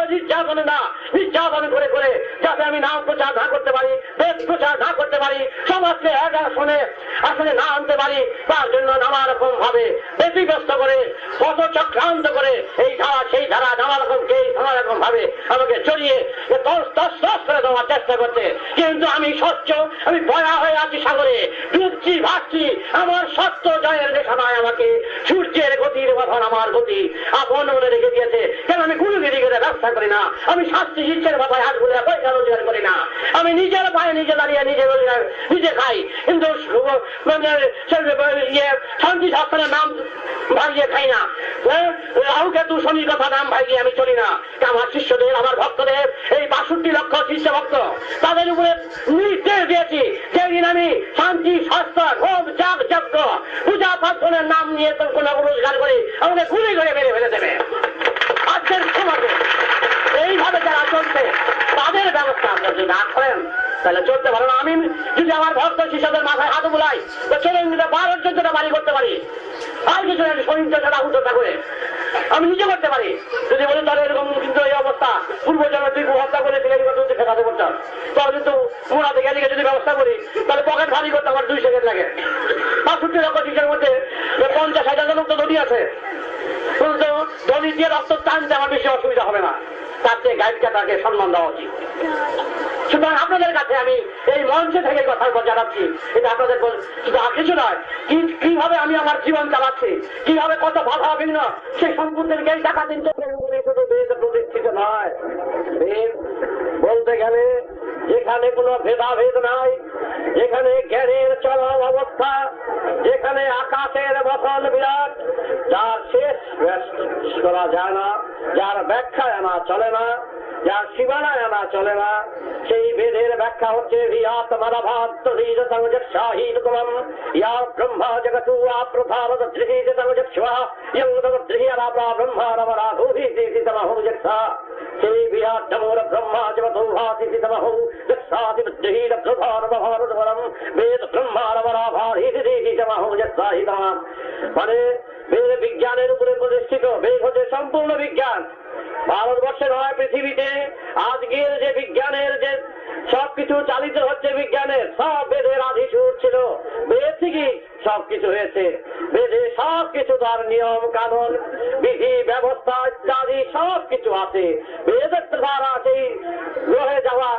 নির্যাতন করে করে যাতে আমি নাম প্রচার না করতে পারি, বেদ প্রচার না করতে পারি, সমাজকে এক আসনে না আনতে পারি, তার জন্য নানা রকম ভাবে ব্যতিগ্রস্ত করে, কত চক্রান্ত করে এই ধারা সেই ধারা নানা রকম নানা রকম ভাবে আমাকে চড়িয়ে তস করে দেওয়ার চেষ্টা করছে। কিন্তু আমি স্বচ্ছ, আমি বয়া হয়ে আছি সাগরে, ডুবছি ভাসছি, আমার সত্য জয়ের নেশা নয় আমাকে, সূর্যের গতির মতন আমার গতি আপন মনে রেখে দিয়েছে। কেন আমি গুরুগিরি করে ব্যবসা করি না, আমি শাস্তি ইচ্ছের মাথায় হাত ঘুরে পয়সা রোজগার করি না, আমি নিজের পায়ে নিজে দাঁড়িয়ে নিজে খাই, কিন্তু শান্তি শাস্ত্রের নাম ভাগিয়ে খাই না, রাহুকেতু শনির কথা নাম ভাগিয়ে আমি চলি না। আমার শিষ্যদের, আমার ভক্তদের, এই 62 লক্ষ শিষ্য ভক্ত, তাদের উপরে নির্দেশ দিয়েছি, যেদিন আমি শান্তি শাস্ত্র হোম যাগ যজ্ঞ পূজা পার্বণের নাম নিয়ে কোন রোজগার করে আমাকে ঘুরে ঘুরে মেরে ফেলে দেবে। আজকের সমাজে এইভাবে যারা চলছে তাদের ব্যবস্থা আপনার যদি না করেন তাহলে চলতে পারে না। আমি যদি আমার ভক্ত শিষ্যদের মাথায় হাত বুলাই তো চলে 12-14টা বাড়ি করতে পারি, আর কিছু সহিংসতা হুটটা করে আমি নিজে করতে পারি। যদি বলি তাহলে এরকম কিন্তু এই অবস্থা পূর্বজন্মে তুই হত্যা করেছিলেন শেখাতে করতাম, তাহলে কিন্তু মোড়াতে গেলে যদি ব্যবস্থা করি তাহলে পকেট ভারী করতে আমার 2 সেকেন্ড লাগে। 65 লক্ষ শিশের মধ্যে 50-60 লোক তো ধনী আছে, কিন্তু ধনী দিয়ে রক্ত টানতে আমার বেশি অসুবিধা হবে না, তার চেয়ে গাইডকে তাকে সম্মান দেওয়া উচিত। সুতরাং আপনাদের কাছে আমি এই মঞ্চে থেকে কথা জানাচ্ছি, এটা আপনাদের শুধু আর কিছু নয়, কিভাবে আমি আমার জীবন চালাচ্ছি, কিভাবে কত বাধা ভিন্ন সেই সম্পত্তিকে টাকা দিন প্রতিষ্ঠিত নয়। বলতে গেলে যেখানে কোনো ভেদাভেদ নাই, যেখানে জ্ঞানের চরম অবস্থা, যেখানে আকাশের মতন বিরাট, যার শেষ করা যায় না, যার ব্যাখ্যায় আনা চলে না, যার সীমানায় আনা চলে না, সেই বেদের ব্যাখ্যা হচ্ছে ব্রহ্মা জগতু সেই বিরাট নমোর ব্রহ্মা জগতু বেদ ব্রহ্মার মানে বেদ বিজ্ঞানের উপরে প্রতিষ্ঠিত, বেদ হচ্ছে সম্পূর্ণ বিজ্ঞান। ভারতবর্ষে নয়, পৃথিবীতে আজকের যে বিজ্ঞানের যে সবকিছু চালিত হচ্ছে, বিজ্ঞানের সব বেদের আধি সুর ছিল, বেদ থেকেই সবকিছু হয়েছে। বেদে সবকিছু তার নিয়ম কানুন বিধি ব্যবস্থা ইত্যাদি সবকিছু আছে। বেদের দ্বারা সেই গ্রহে যাওয়া,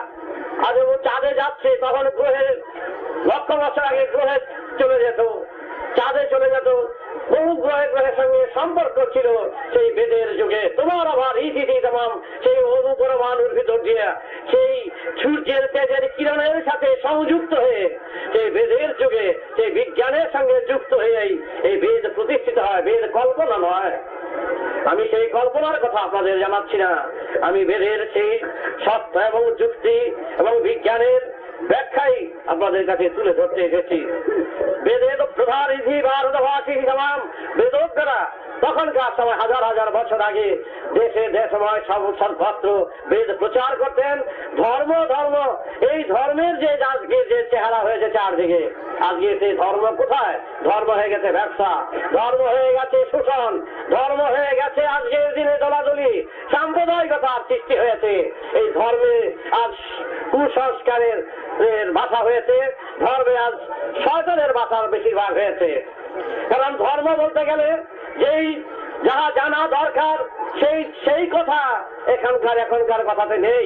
আজ ও চাঁদে যাচ্ছে তখন গ্রহে লক্ষ বছর আগে গ্রহে চলে যেত, চাঁদে চলে যেত, বহু গ্রহের সঙ্গে সম্পর্ক ছিল সেই বেদের যুগে। তোমার আবার ইতিথি তমাম সেই অনুপরমাণুর ভিতর দিয়ে সেই সূর্যের তেজের কিরণের সাথে সংযুক্ত হয়ে সেই বেদের যুগে সেই বিজ্ঞানের সঙ্গে যুক্ত হয়েই এই বেদ প্রতিষ্ঠিত হয়। বেদ কল্পনা নয়, আমি সেই কল্পনার কথা আপনাদের জানাচ্ছি না, আমি বেদের সেই সত্য এবং যুক্তি এবং বিজ্ঞানের ব্যাখ্যাই আপনাদের কাছে তুলে ধরতে এসেছি। বেদের প্রধান ইধি ভারতবাসী তাম বেদজ্ঞরা তখনকার সময় হাজার হাজার বছর আগে দেশে দেশময় সর্বত্র বেদ প্রচার করতেন। ধর্ম ধর্ম এই ধর্মের যে আজকে যে চেহারা হয়েছে চারদিকে, আজকে সেই ধর্ম কোথায়? ধর্ম হয়ে গেছে ব্যবসা, ধর্ম হয়ে গেছে শোষণ, ধর্ম হয়ে গেছে আজকের দিনে দলাদলি, সাম্প্রদায়িকতার সৃষ্টি হয়েছে। এই ধর্মে আজ কুসংস্কারের ভাষা হয়েছে, ধর্মে আজ শয়তানের ভাষার বেশিরভাগ হয়েছে। কারণ ধর্ম বলতে গেলে যেই যাহা জানা দরকার সেই কথা এখনকার কথাতে নেই।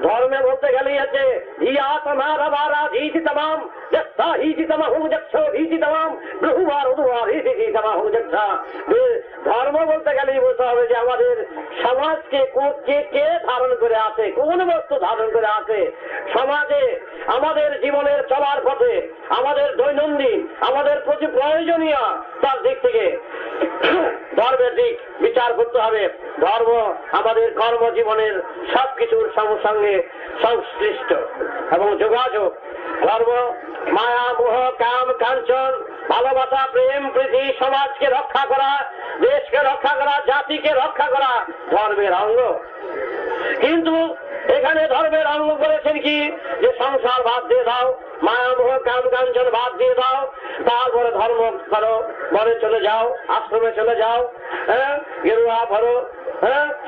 ধর্মে বলতে গেলেই আছে হিয়া তোমার আবারা হিজি তমাম যথা হিজি তমা হু যচ্ছ হিজি তমাম বহুবার উদুবার হিজি তমা হু যচ্ছা। ধর্ম বলতে গেলেই বলতে হবে যে আমাদের সমাজকে কে ধারণ করে আছে, কোন বস্তু ধারণ করে আছে সমাজে, আমাদের জীবনের চলার পথে, আমাদের দৈনন্দিন, আমাদের প্রতি প্রয়োজনীয় তার দিক থেকে ধর্মের দিক বিচার করতে হবে। ধর্ম আমাদের কর্মজীবনের সবকিছুর সঙ্গে সংশ্লিষ্ট এবং যোগাযোগ। ধর্ম মায়া মোহ কাম কাঞ্চন ভালোবাসা প্রেম প্রীতি সমাজকে রক্ষা করা, দেশকে রক্ষা করা, জাতিকে রক্ষা করা ধর্মের অঙ্গ। কিন্তু এখানে ধর্মের অঙ্গ করেছেন কি যে সংসার বাদ দিয়ে দাও, মায়া মোহ কাম কাঞ্চন বাদ দিয়ে দাও, তারপরে ধর্ম করো, বনে চলে যাও, আশ্রমে চলে যাও, গেরুয়া ভরো,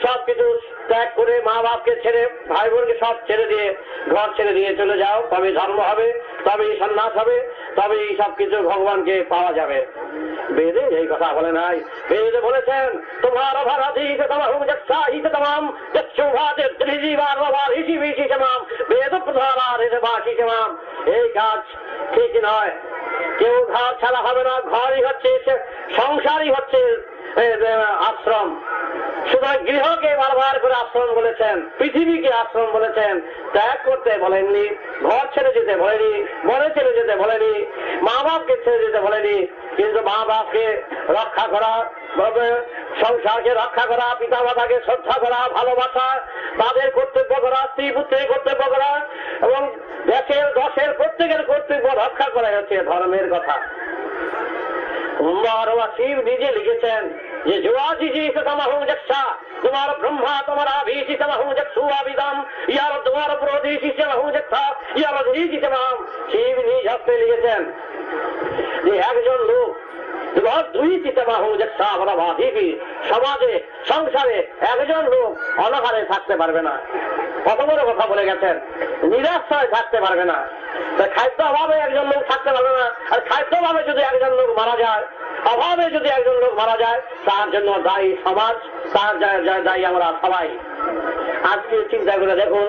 সবকিছু ত্যাগ করে মা বাপকে ছেড়ে ভাই বোনকে সব ছেড়ে দিয়ে ঘর ছেড়ে দিয়ে চলে যাও, তবে ধর্ম হবে, তবেই সন্ন্যাস হবে, তবেই সবকিছু ভগবানকে পাওয়া যাবে। বেদে এই কথা বলে নাই। বেদে বলেছেন তোমার বেদ এই কাজ ঠিক নয়। কেউ ঘর ছাড়া হবে না, ঘরই হচ্ছে সংসারই হচ্ছে আশ্রম। সুতরাং গৃহকে বারবার করে আশ্রম বলেছেন, পৃথিবীকে আশ্রম বলেছেন। ত্যাগ করতে বলেননি, ঘর ছেড়ে যেতে বলেনি, বনে ছেড়ে যেতে বলেনি, মা বাপকে ছেড়ে যেতে বলেনি। কিন্তু মা বাপকে রক্ষা করা, সংসারকে রক্ষা করা, পিতা মাতাকে শ্রদ্ধা করা, ভালোবাসা, তাদের কর্তব্য করা, স্ত্রী পুত্রের কর্তব্য করা এবং দশের প্রত্যেকের কর্তব্য রক্ষা করা হচ্ছে ধর্মের কথা। শিব নিজে লিখেছেন যে তোমার ব্রহ্মা তোমার আভিষি চক্ষু আবিদাম ইয়ার তোমার প্রদেশি ইয়ার শিব নিজ হস্তে লিখেছেন যে একজন লোক সমাজে সংসারে একজন লোক অনাহারে থাকতে পারবে না। কত বড় কথা বলে গেছেন। নিরাশ্রয় থাকতে পারবে না, খাদ্য অভাবে একজন লোক থাকতে পারবে না। আর খাদ্য অভাবে যদি একজন লোক মারা যায়, অভাবে যদি একজন লোক মারা যায়, তার জন্য দায়ী সমাজ, তার দায়ী আমরা সবাই। আজকে চিন্তা করে দেখুন,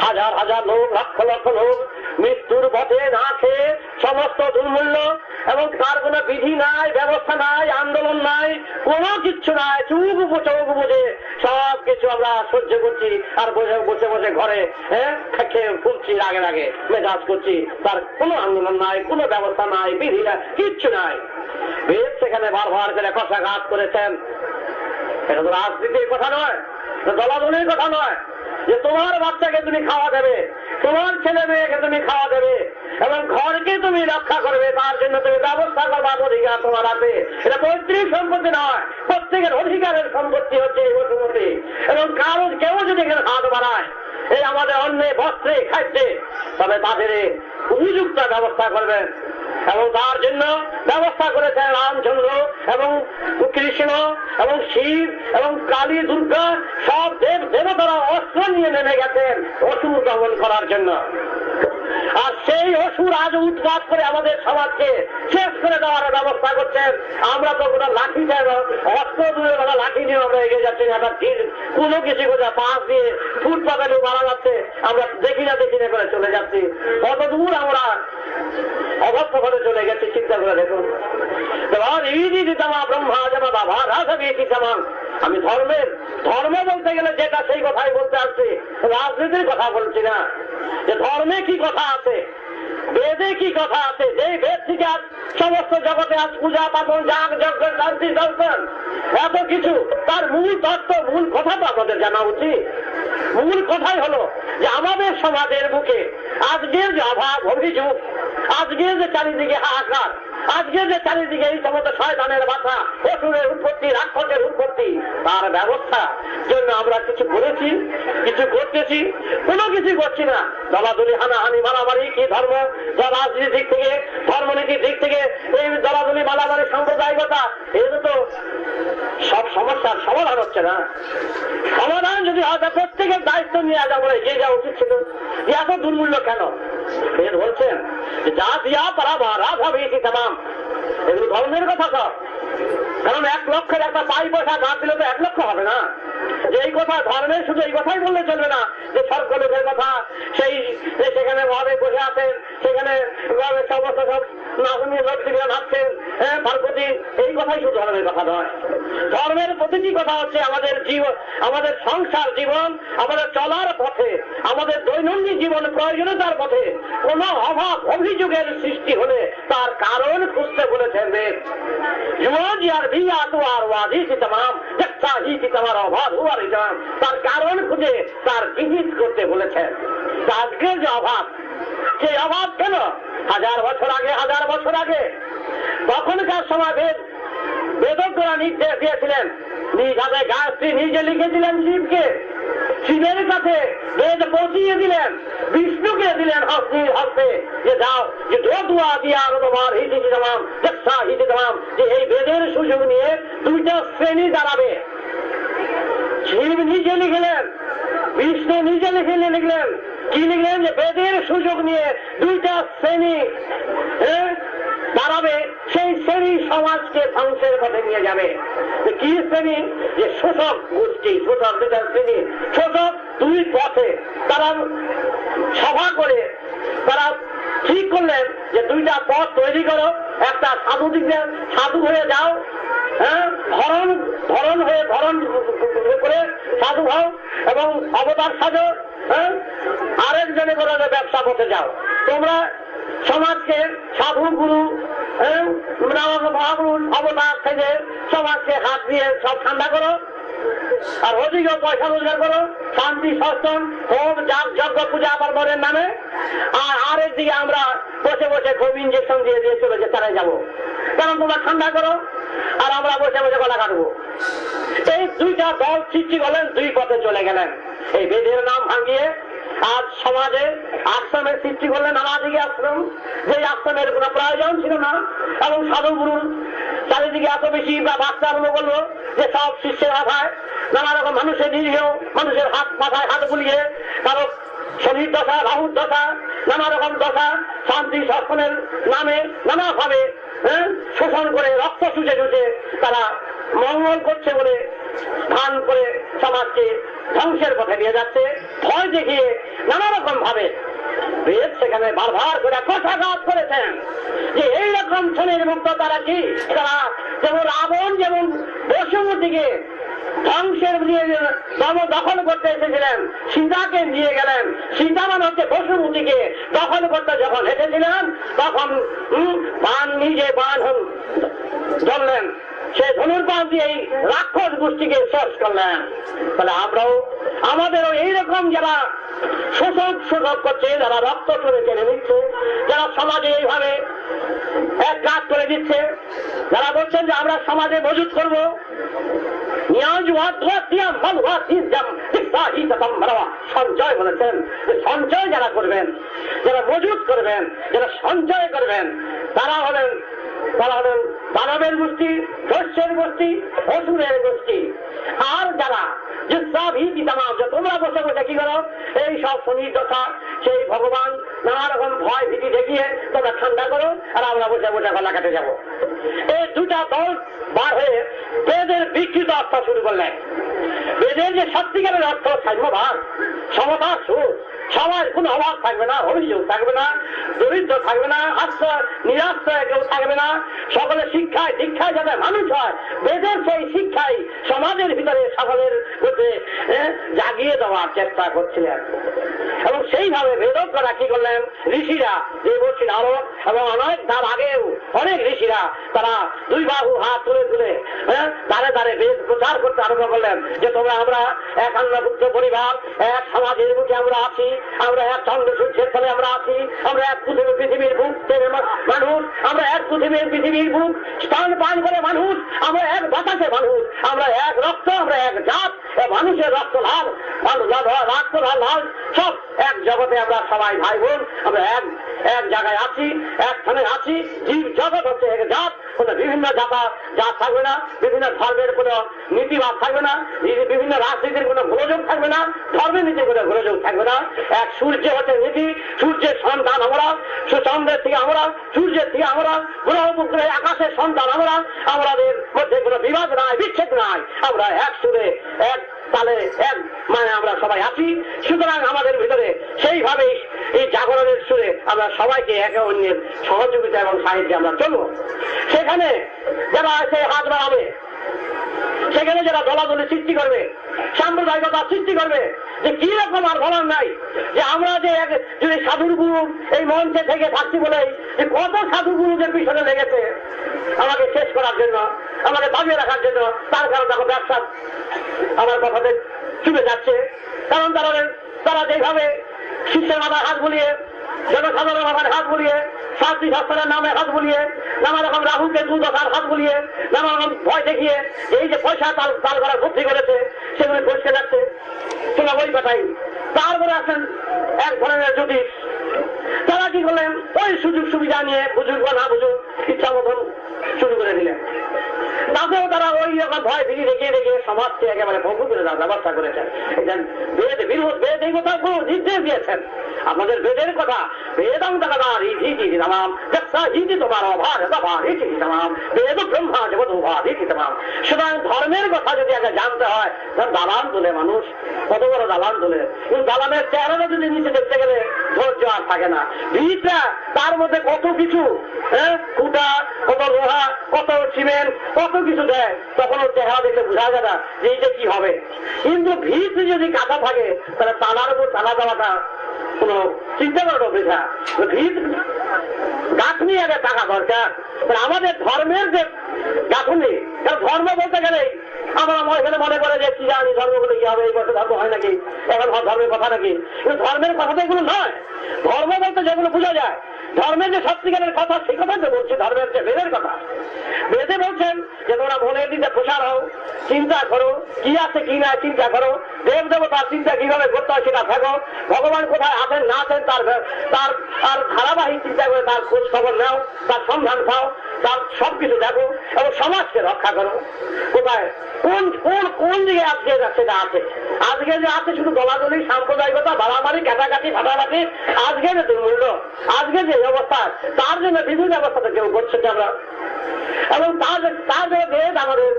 হাজার হাজার লোক, লক্ষ লক্ষ লোক মৃত্যুর পথে না খেয়ে সমস্ত দুর্মূল্য এবং তার কোনো বিধি নাই, ব্যবস্থা নাই, আন্দোলন নাই, কোনো কিচ্ছু নাই, চুপ বুঝে সব কিছু আমরা সহ্য করছি আর বসে বসে ঘরে খেয়ে ফুলছি, রাগে মেজাজ করছি। তার কোনো আন্দোলন নাই, কোনো ব্যবস্থা নাই, বিধি নাই, কিচ্ছু নাই। বেদ সেখানে বারবার করে কষাঘাত করেছেন। এটা তো রাজনীতির কথা নয়, দলাদলির কথা নয় যে তোমার বাচ্চাকে তুমি খাওয়া দেবে, তোমার ছেলে মেয়েকে তুমি খাওয়া দেবে এবং ঘরকে তুমি রক্ষা করবে, তার জন্য তুমি ব্যবস্থা করবার অধিকার তোমার আছে। এটা পৈতৃক সম্পত্তি নয়, প্রত্যেকের অধিকারের সম্পত্তি হচ্ছে এই বসুমতি। এবং কারো কেউ যদি এখানে হাত বাড়ায় এই আমাদের অন্নে বস্ত্রে খাইছে, তবে তাদের উপযুক্ত ব্যবস্থা করবেন। এবং তার জন্য ব্যবস্থা করেছেন রামচন্দ্র এবং কৃষ্ণ এবং শিব এবং কালী দুর্গা, সব দেবতারা অস্ত্র নিয়ে নেমে গেছেন অসুর দমন করার জন্য। আর সেই অসুর আজ উৎপাত করে আমাদের সমাজকে শেষ করে দেওয়ার ব্যবস্থা করছেন। আমরা তো গোটা লাঠি চাই না, অস্ত্র দূরে বেলা লাঠি নিয়ে আমরা এগিয়ে যাচ্ছি। একটা কোনো কিছু কোথাও পাশ দিয়ে ফুটপাতে মারা যাচ্ছে, আমরা দেখি না করে চলে যাচ্ছি। কত দূর আমরা অবস্থা করে চলে গেছি, চিন্তা করে দেখুন। ব্রহ্মা জামা বাবা রাজনীতি সমান। আমি ধর্ম বলতে গেলে যেটা সেই কথাই বলতে আসছি, রাজনীতির কথা বলছি না। যে ধর্মে কি কথা আছে, বেদে কি কথা আছে, যে বেদ থেকে আজ সমস্ত জগতে আজ পূজা পার্বণ যাগ যজ্ঞ শান্তি দর্শন এত কিছু, তার মূল তত্ত্ব, মূল কথা তো আমাদের জানা উচিত। মূল কথাই হলো যে আমাদের সমাজের বুকে আজকের যে অভাব অভিযোগ, আজকের যে চারিদিকে হাহাকার, আজকে যে চারিদিকে এই সমস্ত শয়তানের বাসা, অসুরের উৎপত্তি, রাক্ষসের উৎপত্তি, তার ব্যবস্থা জন্য আমরা কিছু করেছি, কিছু করতেছি, কোনো কিছু করছি না। দলাদলি, হানাহানি, মারামারি, কি ধর্ম রাজনীতির দিক থেকে, ধর্মনীতির দিক থেকে এই দলাদলি, মারামারি, সাম্প্রদায়িকতা, এগুলো তো সব সমস্যার সমাধান হচ্ছে না। সমাধান যদি হয় প্রত্যেকের দায়িত্ব নিয়ে যাবো, এগিয়ে যাওয়া উচিত ছিল। এত দুর্মূল্য কেন? বেদ বলছেন যা দিয়া পারাবা রাধা বেশি তাম, এগুলো ধর্মের কথা সব। কারণ 1 লক্ষের একটা পাই পয়সা গাছ দিলে তো 1 লক্ষ হবে না। যে এই কথা ধর্মের শুধু এই কথাই বললে চলবে না যে স্বর্গলোকের কথা, সেই সেখানে ভাবে বসে আছেন, সেখানে সমস্ত সব নাচনিয়া নাচছেন, পার্বতী, এই কথাই শুধু ধর্মের কথা নয়। ধর্মের প্রতিটি কথা হচ্ছে আমাদের জীবন, আমাদের সংসার জীবন, আমাদের চলার পথে, আমাদের দৈনন্দিন জীবন প্রয়োজনীয়তার পথে কোন অভাব অভিযোগের সৃষ্টি হলে তার কারণ খুঁজতে বলেছেন বেদ। তার কারণ খুঁজে তার বিহিত করতে বলেছেন। আজকের যে অভাব, সেই অভাব কেন? 1000 বছর আগে, 1000 বছর আগে তখনকার সময় বেদজ্ঞরা নির্দেশ দিয়েছিলেন, নিজ হাতে গায়ত্রী নিজে লিখেছিলেন শিবকে, শিবের কাছে বেদ পৌঁছিয়ে দিলেন, বিষ্ণুকে দিলেন হস্তে যে যাও যে দোয়া দিয়া তোমার হিতি তাম, হিতি তাম, যে এই বেদের সুযোগ নিয়ে 2টা শ্রেণী দাঁড়াবে। শিব নিজে লিখলেন, বিষ্ণু নিজে লিখলেন, কি লিখলেন? যে বেদের সুযোগ নিয়ে 2টা শ্রেণী দাঁড়াবে, সেই শ্রেণী সমাজকে ধ্বংসের পথে নিয়ে যাবে। কি শ্রেণী? যে শোষক গোষ্ঠী, শোষক 2টা শ্রেণী, শোষক 2 পথে তারা সভা করে তারা ঠিক করলেন যে 2টা পথ তৈরি করো, একটা সাধু দিকে সাধু হয়ে যাও, ধরন হয়ে ধরন করে সাধু হও এবং অবতার সাজো, আরেকজনে করে ব্যবসা করতে যাও। তোমরা সমাজকে সাধু গুরু মহাপুরুষ অবতার থেকে সমাজকে হাত দিয়ে সব ঠান্ডা করো, আর অধিক পয়সা রোজগার করো, শান্তি সস্তন হোম যজ্ঞ পূজা পার্বণের নামে। আর আরেকদিকে আমরা বসে বসে খুব ইঞ্জেকশন দিয়ে দিয়ে চলেছে তারাই যাবো, কারণ তোমরা ঠান্ডা করো আর আমরা বসে বসে গলা কাটবো। এই 2টা দল সৃষ্টি করলেন, 2 পথে চলে গেলেন। এই বেদের নাম ভাঙিয়ে আজ সমাজে আশ্রমের সৃষ্টি করলেন, নানাদিকে আশ্রম, যে আশ্রমের কোন প্রয়োজন ছিল না। এবং সাধুগুরুর চারিদিকে এত বেশি বাচ্চা আরম্ভ করলো যে সব শিষ্যের মাথায় নানা রকম মানুষের নিরীহ, মানুষের হাত মাথায় হাত বুলিয়ে কারো শনির দশা, রাহুর দশা, নানা রকম দশা, শান্তি শাসনের নামে নানাভাবে শোষণ করে রক্ত চুষে চুষে তারা মঙ্গল করছে বলে ধান করে সমাজকে ধ্বংসের পথে নিয়ে যাচ্ছে। ভয় দেখিয়ে নানা রকম ভাবে বেদ সেখানে বারবার করে কষাঘাত করেছেন যে এইরকম শ্রেণীর মুক্ত তারা কি, তারা যেমন রাবণ যেমন বসুমতীকে ধ্বংসের নিয়ে দখল করতে এসেছিলেন, সীতাকে নিয়ে গেলেন, সীতা মানে হচ্ছে বসুমতীকে দখল করতে যখন এসেছিলেন তখন বান নিজে বান ধরলেন, সে ধনুর্বাণ দিয়ে এই রাক্ষস গোষ্ঠীকে শেষ করলেন। তাহলে আমরাও আমাদেরও এইরকম যারা শোষক করছে, যারা রক্ত করে টেনে নিচ্ছে, যারা সমাজে এইভাবে এক কাজ করে দিচ্ছে, যারা বলছেন যে আমরা সমাজে মজুত করবো, সঞ্চয় বলেছেন যে সঞ্চয় যারা করবেন, যারা মজুত করবেন, যারা সঞ্চয় করবেন, তারা হলেন দানবের গোষ্ঠী, শস্যের গোষ্ঠী, অসুরের গোষ্ঠী। আর যারা তোমরা বসে বসে কি করো, এই সব শনির দশা, সেই ভগবান নানা রকম ভয় ভীতি দেখিয়ে তোমরা ঠান্ডা করো আর আমরা বসে বসে গলা কাটে যাবো। এই 2টা দল বার হয়ে বেদের বিকৃত অর্থ শুরু করলেন। বেদের যে সত্যিকারের অর্থ সাম্যভাগ, সমতা, সুখ, সবার কোনো অভাব থাকবে না, অভিযোগ থাকবে না, দরিদ্র থাকবে না, আশ্রয় নিরাশ্রয় কেউ থাকবে না, সকলের শিক্ষায় দীক্ষায় যাতে মানুষ হয়, বেদের সেই শিক্ষাই সমাজের ভিতরে সকলের মধ্যে জাগিয়ে দেওয়ার চেষ্টা করছিলেন। এবং সেইভাবে বেদজ্ঞরা কি করলেন, ঋষিরা যে বলছেন আরো এবং অনেক তার আগেও অনেক ঋষিরা তারা 2 বাহু হাত তুলে তুলে তারে তারে বেদ প্রচার করতে আরম্ভ করলেন যে তোমরা আমরা এক অন্নপুত্র পরিবার, এক সমাজের মুখে আমরা আছি, আমরা এক চন্দ্র সূর্যের ফলে আমরা আছি, আমরা এক পৃথিবীর বুক থেকে করে মানুষ, আমরা এক পৃথিবীর বুক স্তন পান করে মানুষ, আমরা এক বাতাসে মানুষ, আমরা এক রক্ত, আমরা এক জাত, মানুষের রক্ত লাল, রক্ত লাল, সব এক জগতে আমরা সবাই ভাই বোন, আমরা এক জায়গায় আছি, এক স্থানে আছি। জীব জগৎ হচ্ছে এক জাত, কোন বিভিন্ন জাত থাকবে না, বিভিন্ন ধর্মের কোন নীতিবাদ থাকবে না, বিভিন্ন রাজনীতির কোন গোলযোগ থাকবে না, ধর্মের নীতির কোন গোলযোগ থাকবে না। এক সূর্য হচ্ছে নীতি, সূর্যের সন্তান আমরা, চন্দ্রের থেকে আমরা, সূর্যের থেকে আমরা, গ্রহ উপগ্রহে আকাশের সন্তান আমরা, আমাদের মধ্যে কোনো বিবাদ নাই, বিচ্ছেদ নাই, আমরা এক সুরে এক তাহলে এক মানে আমরা সবাই আছি। সুতরাং আমাদের ভিতরে সেইভাবেই এই জাগরণের সুরে আমরা সবাইকে একে অন্যের সহযোগিতা এবং সাহায্যে আমরা চলব। সেখানে যারা এসে হাত বাড়াবে, সেখানে যারা দলাদলি সৃষ্টি করবে, সাম্প্রদায়িকতা সৃষ্টি করবে, যে কি রকম আর বলার নাই, যে আমরা যে যদি সাধুর গুরু এই মঞ্চে থেকে থাকছি বলেই যে কত সাধু গুরুদের পিছনে লেগেছে আমাকে শেষ করার জন্য, আমাকে দাবিয়ে রাখার জন্য, তার কারণ দেখো ব্যবসা আমার কথাতে চুপে যাচ্ছে। কারণ তারা যেভাবে শিষ্যের মাথায় হাত বুলিয়ে, জনসাধারণের মাথায় হাত বুলিয়ে, শাস্ত্রী শাস্ত্রের নামে হাত বুলিয়ে, নানা রকম রাহুকে দুর্দশার হাত বুলিয়ে, নানা রকম ভয় দেখিয়ে এই যে পয়সা তাল করার বুদ্ধি করেছে সেগুলি বসে যাচ্ছে, তোলা ওই কথাই। তারপরে আসেন এক ধরনের জ্যোতিষ, তারা কি করলেন, ওই সুযোগ সুবিধা নিয়ে বুঝুক বা না বুঝুক ইচ্ছা মতন শুরু করে দিলেন। তাতেও তারা ওই রকম ভয় ফিরিয়ে দেখিয়ে সমাজকে একেবারে ভঙ্গুর করে দেওয়ার ব্যবস্থা করেছেন। বেদ বিরোধ, বেদ এই কথা কোনো নির্দেশ দিয়েছেন। আপনাদের বেদের কথা, বেদং তাম হিতি তোমার অভার হিতি তাম বেদ ব্রহ্মা জগৎ উভা হিতি তাম। সুতরাং ধর্মের কথা যদি আগে জানতে হয়, দালান তোলে মানুষ, কত বড় দালান তোলে, কিন্তু দালানের চেহারাটা যদি নিচে দেখতে গেলে ধৈর্য আর থাকে না। ভিতটা তার মধ্যে কত কিছু, কুটা, কত লোহা, কত সিমেন্ট, কত কিছু দেয়, তখন ওর চেহারা দেখলে বোঝা যায় না যে এইটা কি হবে। কিন্তু ভিত যদি কাঁচা থাকে তাহলে তালার উপর তালা দেওয়াটা কোন চিন্তা করাটা বৃথা। ভিত গাঁথনি আগে টাকা দরকার। আমাদের ধর্মের যে গাঁথনি, কারণ ধর্ম বলতে গেলেই আমরা এখানে মনে করে যে কি জানি ধর্মগুলো কি হবে, এই বছর ধর্ম হয় নাকি, এখন ধর্মের কথা নাকি, কিন্তু ধর্মের কথা তো এগুলো নয়। ধর্ম বলতে যেগুলো বোঝা যায়, ধর্মের যে সত্যিকারের কথা সেই কথা তো বলছি, ধর্মের যে বেদের কথা। বেদে বলছেন যে তোমরা মনের দিকে প্রসার হও, চিন্তা করো, কি আছে কি না চিন্তা করো, দেব দেবতার চিন্তা কিভাবে করতে হয় সেটা থাকো, ভগবান কোথায় আছেন না আছেন তার ধারাবাহিক চিন্তা করে তার খোঁজ খবর নাও, তার সন্ধান পাও, তার সবকিছু দেখো এবং সমাজকে রক্ষা করো। কোথায় কোন কোন কোন দিকে আজকে সেটা আছে, আজকে যে আছে শুধু দলাদলি, সাম্প্রদায়িকতা, বাড়াবাড়ি, কাটাকাটি, ফাটাকাটি, আজকে যে দুর্মূল্য, আজকে যে অবস্থা, তার জন্য বিভিন্ন অবস্থাতে কেউ করছে আমরা। এবং তার যে বেদ আমাদের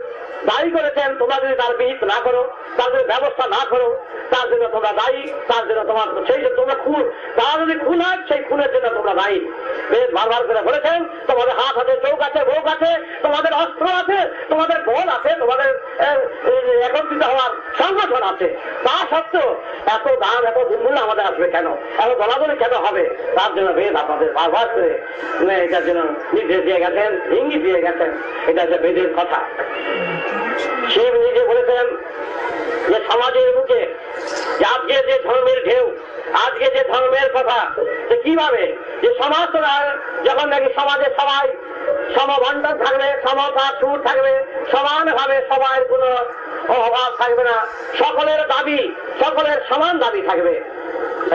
দায়ী করেছেন, তোমরা যদি তার বিহিত না করো, তার যদি ব্যবস্থা না করো, তার জন্য তোমরা দায়ী, তার জন্য তোমার সেই যে তোমরা খুন, তারা যদি খুন হয় সেই খুনের জন্য তোমরা দায়ী। বেদ বারবার করে বলেছেন তোমাদের হাত হাতে চোখ আছে, ভোগ আছে, তোমাদের অস্ত্র আছে, তোমাদের বল আছে, তোমাদের একত্রিত হওয়ার সংগঠন আছে, তা সত্ত্বেও এত দাম, এত দুর্মূল্য আমাদের আসবে কেন, এত দলাদলি কেন হবে? তার জন্য বেদ আপনাদের বারবার করে এটার জন্য নির্দেশ দিয়ে গেছেন, ইঙ্গিত দিয়ে গেছেন। এটা হচ্ছে বেদের কথা। শিব নিজে বলেছেন যে সমাজের মুখে আজকে যে ধর্মের ঢেউ, আজকে যে ধর্মের কথা, যে কিভাবে যে সমাজ যখন নাকি সমাজে সবাই সমবন্টন থাকবে, সমতা সুর থাকবে, সমানভাবে সবার কোনো অভাব থাকবে না, সকলের দাবি, সকলের সমান দাবি থাকবে।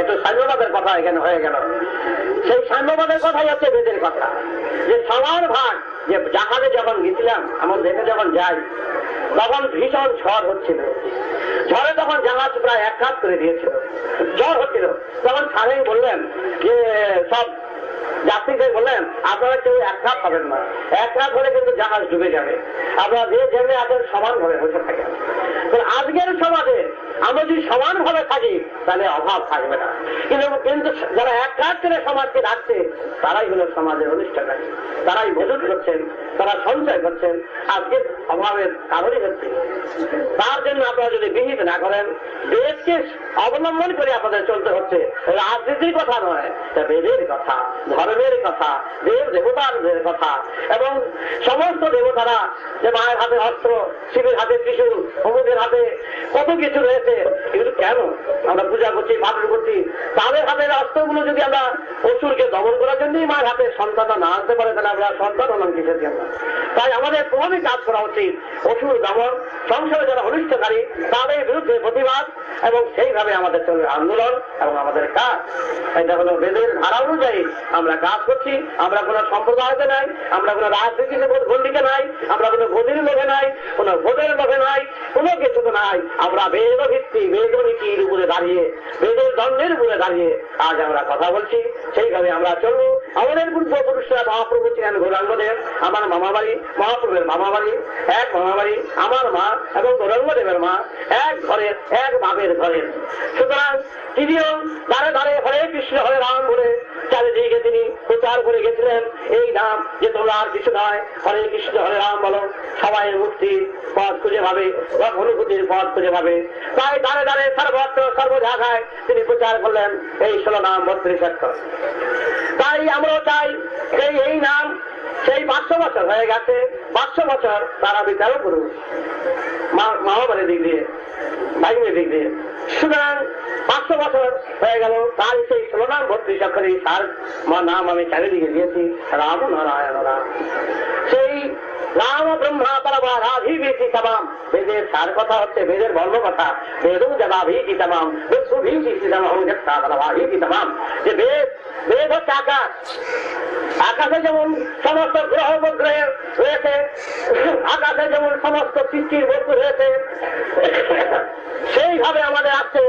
একটু সাম্যবাদের কথা এখানে হয়ে গেল। সেই সাম্যবাদের কথাই হচ্ছে বেদের কথা, যে সমান ভাগ। যে জাহাজে যখন গেছিলাম, আমার দেখে যখন যাই, তখন ভীষণ ঝড় হচ্ছিল। ঝড়ে তখন জাহাজ প্রায় এক কাজ করে দিয়েছিল, ঝড় হচ্ছিল। তখন স্বামী বললেন যে সব যাত্রীদের বললেন আপনারা কেউ এক কাপ পাবেন না, এক কাপ হলে কিন্তু জাহাজ ডুবে যাবে, আপনারা যে যেমনি আছেন সমানভাবে বসে থাকেন। আজকের সমাজে আমরা যদি সমানভাবে থাকি তাহলে অভাব থাকবে না। কিন্তু যারা এক কাজ করে সমাজকে রাখছে তারাই হলো সমাজের অনুষ্ঠানকারী, তারাই মজুত করছেন, তারা সঞ্চয় করছেন, আজকে অভাবের কারণই হচ্ছে। তার জন্য আপনারা যদি বিহিত না করেন, বেদকে অবলম্বন করে আপনাদের চলতে হচ্ছে। রাজনীতির কথা নয়, তা বেদের কথা, ধর্মের কথা, দেব দেবতাদের কথা। এবং সমস্ত দেবতারা যে মায়ের হাতে অস্ত্র, শিবের হাতে ত্রিশূল, অমুকের হাতে কত কিছু রয়েছে, হয়েছে, কিন্তু কেন আমরা পূজা করছি, পালন করছি? তাদের হাতের অস্ত্রগুলো যদি আমরা অসুরকে দমন করার জন্যই মায়ের হাতে সন্তানটা না আনতে পারে, তাহলে আমরা সন্তান হলাম কিসের জন্য? তাই আমাদের প্রভাবিত কাজ করা উচিত, অসুর দমন, সংসারে যারা অনিষ্টকারী তাদের বিরুদ্ধে প্রতিবাদ, এবং সেইভাবে আমাদের চলবে আন্দোলন এবং আমাদের কাজ। এটা হলো বেদের ধারা অনুযায়ী আমরা কাজ করছি। আমরা কোনো সম্প্রদায়তে নাই, আমরা কোনো রাজনীতিতে গণ্ডিতে নাই, আমরা কোনো গদির লোভে নাই, কোনো ভোটের লোভে নাই, কোনো কিছু নাই। আমরা বেদ ভিত্তি, বেদ নীতির উপরে দাঁড়িয়ে, বেদের দণ্ডের উপরে দাঁড়িয়ে আজ আমরা কথা বলছি। সেইভাবে আমরা চলবো। আমাদের পূর্বপুরুষরা মহাপ্রভু ছিলেন গৌরাঙ্গদেব, আমার মামা বাড়ি, মহাপ্রভুর মামা বাড়ি, এক মামা বাড়ি, আমার মা এবং গৌরাঙ্গদেবের মা এক ঘরের, এক বাপের ঘরের। সুতরাং তিনিও ধারে ধারে হরে কৃষ্ণ হরে রাম বলে চারিদিকে তিনি প্রচার করে গেছিলেন এই নাম, যে তোমরা আর কিছু নয়, হরে কৃষ্ণ হরে রাম বলো, সবাই মুক্তির পথ খুঁজে পাবে, অনুভূতির পথ খুঁজে পাবে। তাই ধারে ধারে সর্বত্র সর্বজায়গায় তিনি প্রচার করলেন এই 16 নাম 32 অক্ষর। তাই আমরাও চাই এই নাম, সেই 500 বছর হয়ে গেছে, 500 বছর তারা বিচারও করুন মহাবারের দিক দিয়ে, ভাইমের দিক দিয়ে। সুতরাং 500 বছর হয়ে গেল, তার সেই 16 নাম 32 অক্ষরই তার নাম আমি চারিদিকে দিয়েছি, রাম নারায়ণ রাম। সেই রাম ব্রহ্মা পরমা রাধিভীতি তমাম, বেদের সার কথা হচ্ছে, বেদের বর্ণ কথা, বেদও জবাভীতি তমাম, বেদভীতি তমাম। যে বেদ হচ্ছে আকাশ, আকাশে যেমন সমস্ত গ্রহ উপগ্রহ রয়েছে, আকাশে যেমন সমস্ত সৃষ্টির বস্তু রয়েছে, সেইভাবে আমাদের আছে।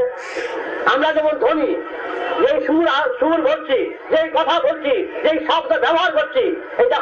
আমরা যেমন ধ্বনি, যেই সুর বলছি, যেই কথা বলছি, যেই শব্দ ব্যবহার করছি, এটা